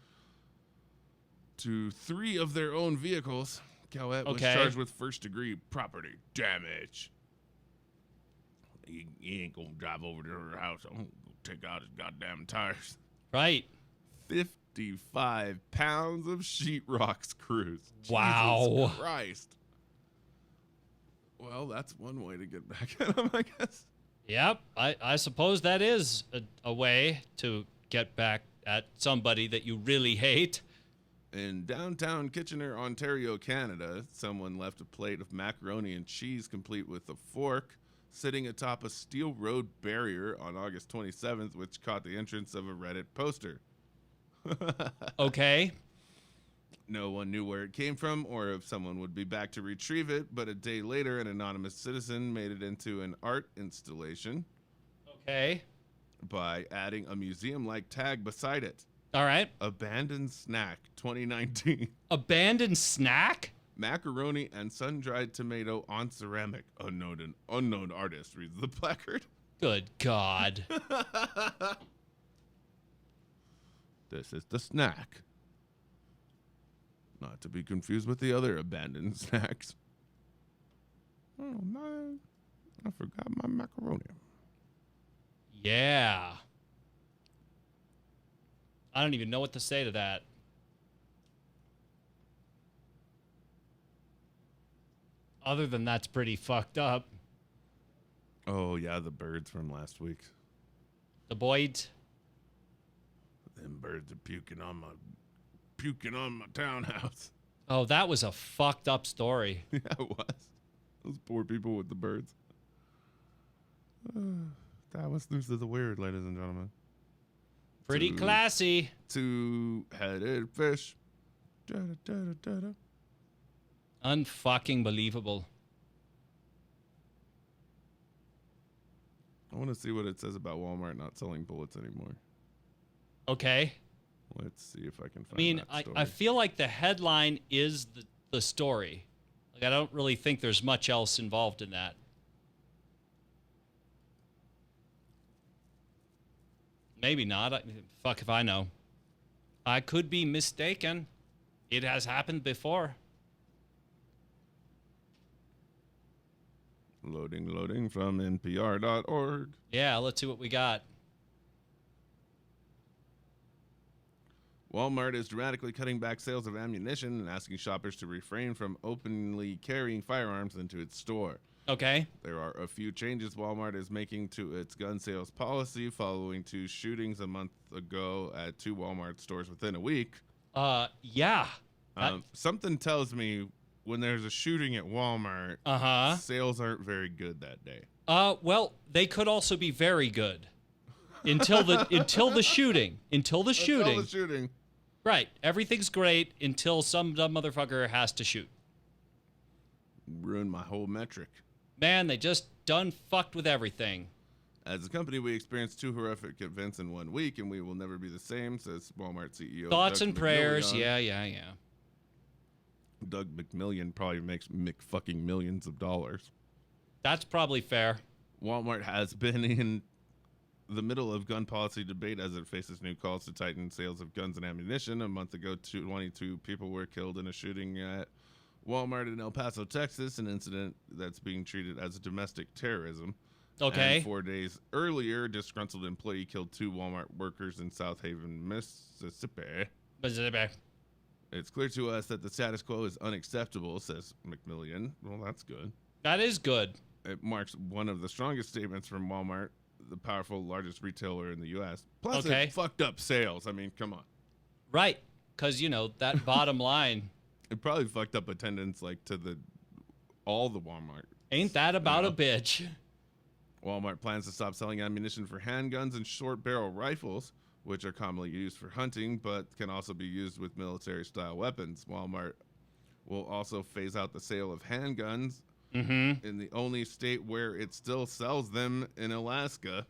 to 3 of their own vehicles. Cowett was charged with first-degree property damage. He ain't gonna drive over to her house. I'm gonna take out his goddamn tires. Right. 55 pounds of sheetrock screws. Wow. Jesus Christ. Well, that's one way to get back at him, I guess. Yep. I suppose that is a way to get back at somebody that you really hate. In downtown Kitchener, Ontario, Canada, someone left a plate of macaroni and cheese complete with a fork, sitting atop a steel road barrier on August 27th, which caught the entrance of a Reddit poster. Okay. No one knew where it came from or if someone would be back to retrieve it, but a day later, an anonymous citizen made it into an art installation Okay. by adding a museum-like tag beside it. All right. Abandoned snack 2019. Abandoned snack? Macaroni and sun-dried tomato on ceramic. Unknown artist, reads the placard. Good God. This is the snack. Not to be confused with the other abandoned snacks. Oh, man. I forgot my macaroni. Yeah. I don't even know what to say to that. Other than that's pretty fucked up. Oh, yeah, the birds from last week. The Boyds. Them birds are puking on my townhouse. Oh, that was a fucked up story. Yeah, it was. Those poor people with the birds. That was News of the Weird, ladies and gentlemen. Pretty classy. Two-headed fish. Da-da-da-da-da-da. Unfucking believable. I want to see what it says about Walmart not selling bullets anymore. Okay. Let's see if I can find I mean, that story. I feel like the headline is the story. Like, I don't really think there's much else involved in that. Maybe not. Fuck if I know. I could be mistaken. It has happened before. Loading from NPR.org. Yeah, let's see what we got. Walmart is dramatically cutting back sales of ammunition and asking shoppers to refrain from openly carrying firearms into its store. Okay. There are a few changes Walmart is making to its gun sales policy following 2 shootings a month ago at 2 Walmart stores within a week. Yeah. Something tells me when there's a shooting at Walmart, sales aren't very good that day. Well, they could also be very good. Until the shooting. Until the shooting. Right. Everything's great until some dumb motherfucker has to shoot. Ruined my whole metric. Man, they just done fucked with everything. As a company, we experienced 2 horrific events in 1 week, and we will never be the same, says Walmart CEO. Thoughts Doug and prayers. McMillian. Yeah. Doug McMillian probably makes fucking millions of dollars. That's probably fair. Walmart has been in the middle of gun policy debate as it faces new calls to tighten sales of guns and ammunition. A month ago, 22 people were killed in a shooting at Walmart in El Paso, Texas, an incident that's being treated as domestic terrorism. Okay. And 4 days earlier, a disgruntled employee killed 2 Walmart workers in South Haven, Mississippi. It's clear to us that the status quo is unacceptable, says McMillian. Well, that's good. That is good. It marks one of the strongest statements from Walmart, the powerful, largest retailer in the U.S. Plus, it fucked up sales. I mean, come on. Right. Because, that bottom line. It probably fucked up attendance, to all the Walmart. Ain't that about a bitch? Walmart plans to stop selling ammunition for handguns and short barrel rifles, which are commonly used for hunting, but can also be used with military-style weapons. Walmart will also phase out the sale of handguns in the only state where it still sells them, in Alaska.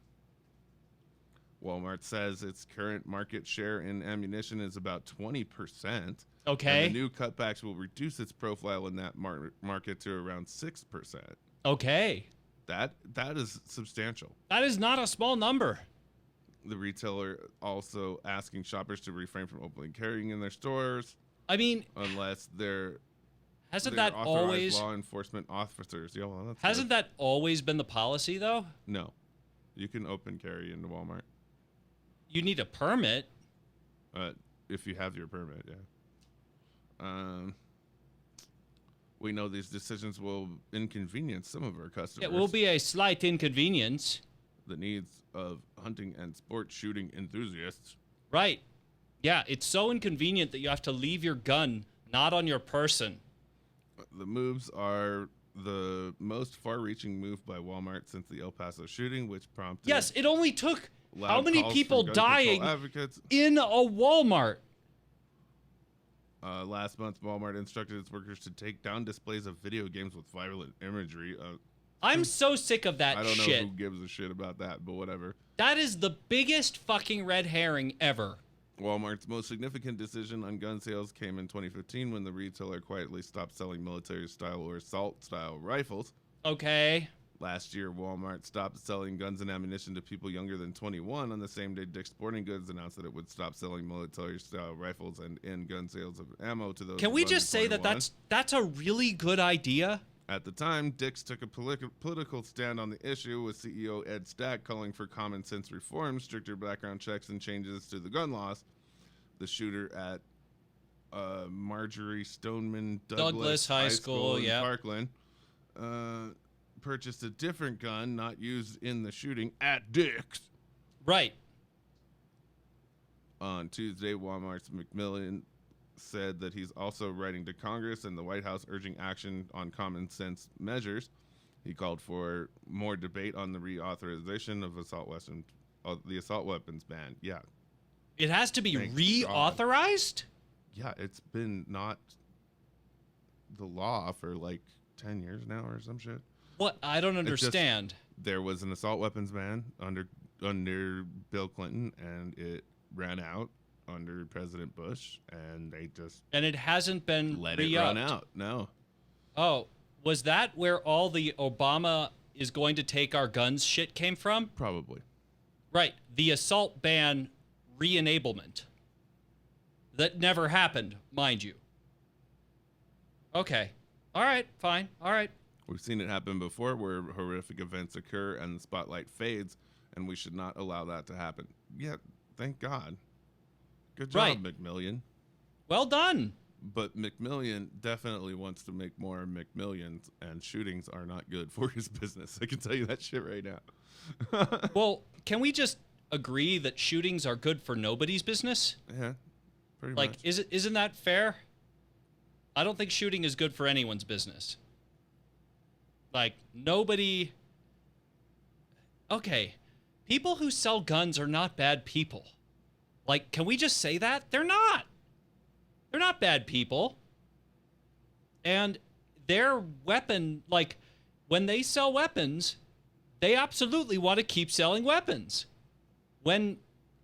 Walmart says its current market share in ammunition is about 20%. Okay. And the new cutbacks will reduce its profile in that market to around 6%. Okay. That is substantial. That is not a small number. The retailer also asking shoppers to refrain from openly carrying in their stores. I mean, unless they're that always law enforcement officers? Yeah, well, that's hasn't that always been the policy though? No, you can open carry into Walmart. You need a permit. If you have your permit, yeah. We know these decisions will inconvenience some of our customers. It will be a slight inconvenience. The needs of hunting and sport shooting enthusiasts. Right. Yeah, it's so inconvenient that you have to leave your gun not on your person. The moves are the most far-reaching move by Walmart since the El Paso shooting, which prompted Yes, it only took loud how many calls people from gun control dying advocates. in a Walmart? Last month, Walmart instructed its workers to take down displays of video games with violent imagery. I'm so sick of that I don't shit. know who gives a shit about that, but whatever. That is the biggest fucking red herring ever. Walmart's most significant decision on gun sales came in 2015 when the retailer quietly stopped selling military-style or assault-style rifles. Okay. Last year, Walmart stopped selling guns and ammunition to people younger than 21. On the same day, Dick's Sporting Goods announced that it would stop selling military-style rifles and end gun sales of ammo to those. Can we under just say that 21. that's a really good idea? At the time, Dick's took a political stand on the issue, with CEO Ed Stack calling for common sense reforms, stricter background checks, and changes to the gun laws. The shooter at Marjorie Stoneman Douglas High School in yeah. Parkland purchased a different gun not used in the shooting at Dick's. Right. On Tuesday, Walmart's McMillan said that he's also writing to Congress and the White House urging action on common sense measures. He called for more debate on the reauthorization of the assault weapons ban. Yeah. It has to be Thank reauthorized? Yeah, it's been not the law for like 10 years now or some shit. What? I don't understand. There was an assault weapons ban under Bill Clinton, and it ran out under President Bush, and they just And it hasn't been let re-upped. it run out. No. Oh, was that where all the Obama is going to take our guns shit came from? Probably. Right. The assault ban re-enablement. That never happened, mind you. Okay. All right, fine. All right. We've seen it happen before where horrific events occur and the spotlight fades, and we should not allow that to happen. Yeah, thank God. Good job, Right. McMillian. Well done. But McMillian definitely wants to make more McMillions, and shootings are not good for his business. I can tell you that shit right now. Well, can we just agree that shootings are good for nobody's business? Yeah, pretty Like, much. isn't that fair? I don't think shooting is good for anyone's business. Like, nobody... Okay, people who sell guns are not bad people. Like, can we just say that? They're not. They're not bad people. And their weapon, like, when they sell weapons, they absolutely want to keep selling weapons. When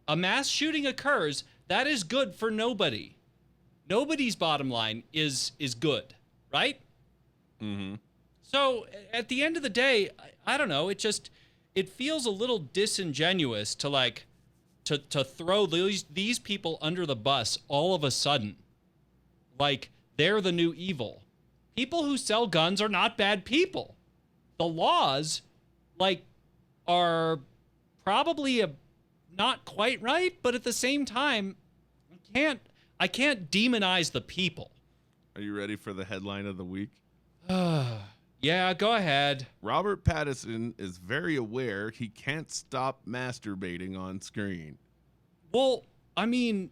a mass shooting occurs, that is good for nobody. Nobody's bottom line is good, right? Mm-hmm. So at the end of the day, I don't know. It feels a little disingenuous to throw these people under the bus all of a sudden, like they're the new evil. People who sell guns are not bad people. The laws, are probably not quite right, but at the same time, I can't demonize the people. Are you ready for the headline of the week? Yeah, go ahead. Robert Pattinson is very aware he can't stop masturbating on screen. Well, I mean,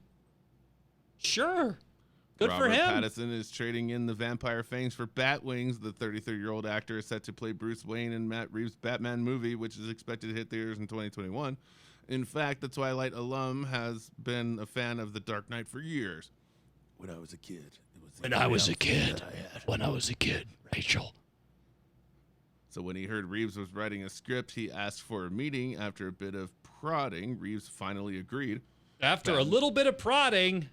sure. Good Robert for him. Pattinson is trading in the vampire fangs for bat wings. The 33-year-old actor is set to play Bruce Wayne in Matt Reeves' Batman movie, which is expected to hit theaters in 2021. In fact, the Twilight alum has been a fan of The Dark Knight for years. When I was a kid. When I was a kid, Rachel. So when he heard Reeves was writing a script, he asked for a meeting. After a bit of prodding, Reeves finally agreed. After a little bit of prodding,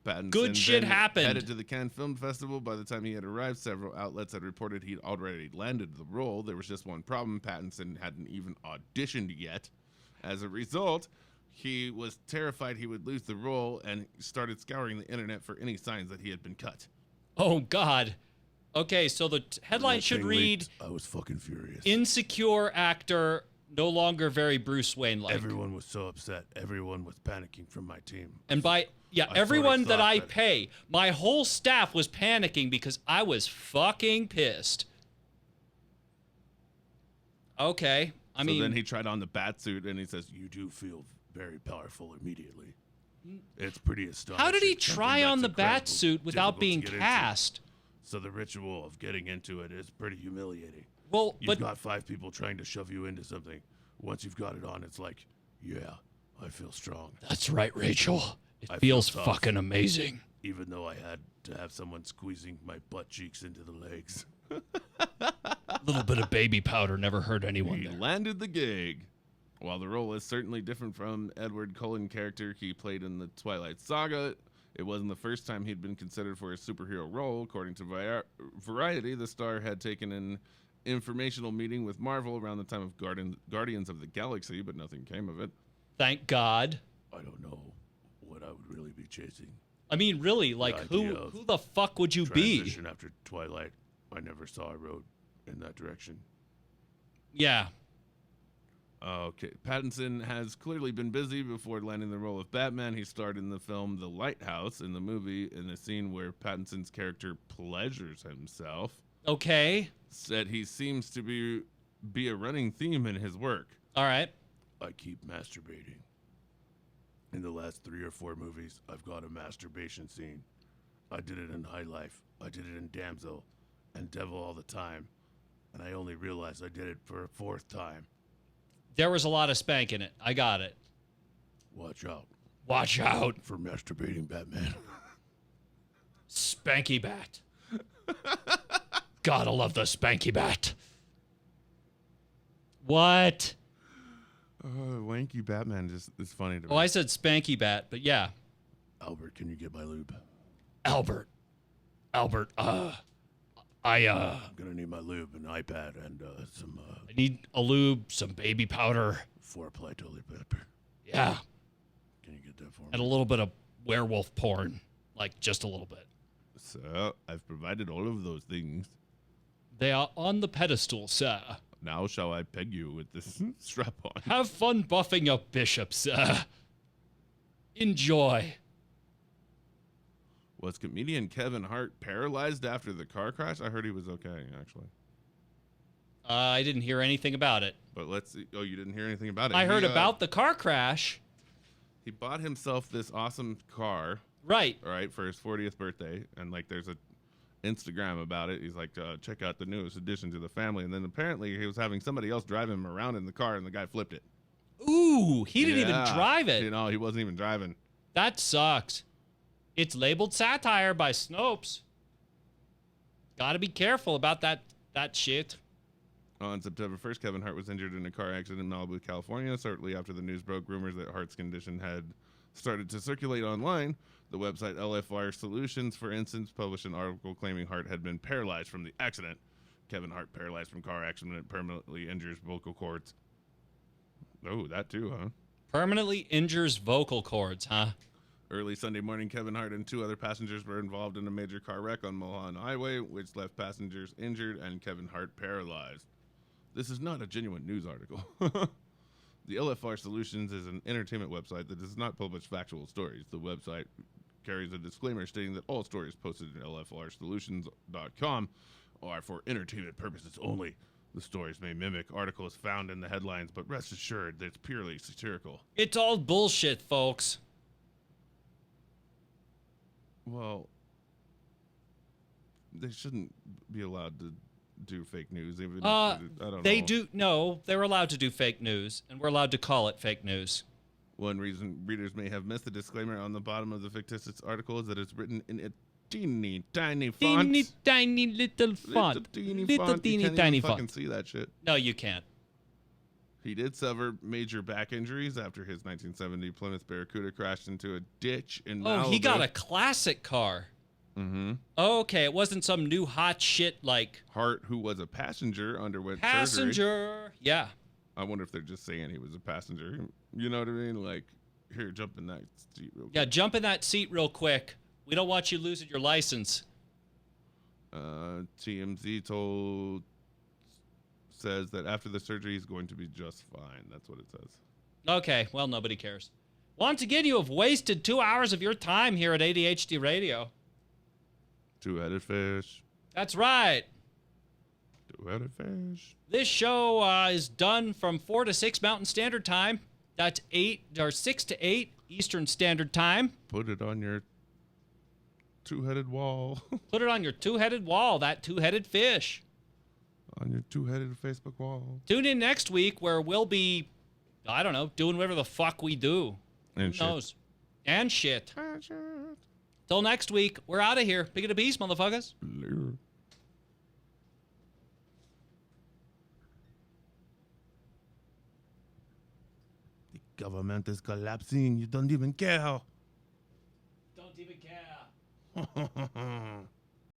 Pattinson good shit then happened. Headed to the Cannes Film Festival. By the time he had arrived, several outlets had reported he'd already landed the role. There was just one problem. Pattinson hadn't even auditioned yet. As a result, he was terrified he would lose the role and started scouring the internet for any signs that he had been cut. oh God. Okay, so the headline should read, I was fucking furious. insecure actor, no longer very Bruce Wayne-like. Everyone was so upset. Everyone was panicking from my team. And by, I everyone sort that of I thought that- pay, my whole staff was panicking because I was fucking pissed. Okay, I mean... So then he tried on the bat suit and he says, You do feel very powerful immediately. It's pretty astonishing. how did he Something try on the that's bat incredible, suit without difficult being to get into. cast? So the ritual of getting into it is pretty humiliating. Well, You've but got 5 people trying to shove you into something. Once you've got it on, it's like, yeah, I feel strong. That's right, Rachel. It I feel feels tough. fucking amazing. Even though I had to have someone squeezing my butt cheeks into the legs. A little bit of baby powder never hurt anyone He there. landed the gig. While the role is certainly different from Edward Cullen character he played in the Twilight Saga, it wasn't the first time he'd been considered for a superhero role. According to Variety, the star had taken an informational meeting with Marvel around the time of Guardians of the Galaxy, but nothing came of it. thank God. I don't know what I would really be chasing. I mean, really, like, idea who the fuck would you be? Transition after Twilight, I never saw a road in that direction. Yeah. Okay, Pattinson has clearly been busy before landing the role of Batman. He starred in the film The Lighthouse. In the movie, in the scene where Pattinson's character pleasures himself, Okay. said he seems to be a running theme in his work. All right. I keep masturbating. In the last 3 or 4 movies, I've got a masturbation scene. I did it in High Life, I did it in Damsel, and Devil All the Time, and I only realized I did it for a 4th time. There was a lot of spank in it. I got it. Watch out Watch out. for masturbating Batman. Spanky bat. Gotta love the spanky bat. What? Wanky Batman is funny to me. Oh, I said spanky bat, but yeah. Albert, can you get my lube? Albert, I'm gonna need my lube, an iPad, and some I need a lube, some baby powder. foreplay toilet paper. Yeah, Can you get that for me? and a little bit of werewolf porn. Like, just a little bit. So, I've provided all of those things. They are on the pedestal, sir. Now shall I peg you with this strap on? Have fun buffing your bishop, sir. Enjoy. Was comedian Kevin Hart paralyzed after the car crash? I heard he was okay, actually. I didn't hear anything about it. But let's see. Oh, you didn't hear anything about it? I heard He, about the car crash. He bought himself this awesome car, Right. all right, for his 40th birthday. And, like, there's a Instagram about it. He's like, check out the newest addition to the family. And then apparently he was having somebody else drive him around in the car, and the guy flipped it. Ooh, he didn't even Yeah. drive it. You know, he wasn't even driving. That sucks. It's labeled satire by Snopes. Gotta be careful about that shit. On September 1st, Kevin Hart was injured in a car accident in Malibu, California. Shortly after the news broke, rumors that Hart's condition had started to circulate online. The website LFR Solutions, for instance, published an article claiming Hart had been paralyzed from the accident. Kevin Hart paralyzed from car accident permanently injures vocal cords. Oh, that too, huh? Permanently injures vocal cords, huh? Early Sunday morning, Kevin Hart and 2 other passengers were involved in a major car wreck on Mulholland Highway, which left passengers injured and Kevin Hart paralyzed. This is not a genuine news article. The LFR Solutions is an entertainment website that does not publish factual stories. The website carries a disclaimer stating that all stories posted at lfrsolutions.com are for entertainment purposes only. The stories may mimic articles found in the headlines, but rest assured that it's purely satirical. It's all bullshit, folks. Well, they shouldn't be allowed to do fake news. Even if I don't They know. do. No, they're allowed to do fake news, and we're allowed to call it fake news. One reason readers may have missed the disclaimer on the bottom of the fictitious article is that it's written in a teeny tiny font. Teeny tiny little font. Little teeny Little font. teeny You can't tiny even fucking font. see that shit. No, you can't. He did suffer major back injuries after his 1970 Plymouth Barracuda crashed into a ditch in Malibu. Oh, he got a classic car. Mm-hmm. Oh, okay, it wasn't some new hot shit like Hart, who was a passenger, underwent surgery. passenger. Yeah. I wonder if they're just saying he was a passenger. You know what I mean? Like, here, jump in that seat real quick. Yeah, jump in that seat real quick. We don't want you losing your license. TMZ says that after the surgery, he's going to be just fine. That's what it says. Okay, well, nobody cares. Once again, you have wasted 2 hours of your time here at ADHD Radio. Two-headed fish. That's right. Two-headed fish. This show is done from 4 to 6 Mountain Standard Time. That's 6 to 8 Eastern Standard Time. Put it on your two-headed wall. Put it on your two-headed wall, that two-headed fish. On your two-headed Facebook wall. Tune in next week where we'll be, I don't know, doing whatever the fuck we do. And Who knows? And shit. Till next week, we're out of here. Pick it a piece, motherfuckers. Later. The government is collapsing. You don't even care. Don't even care.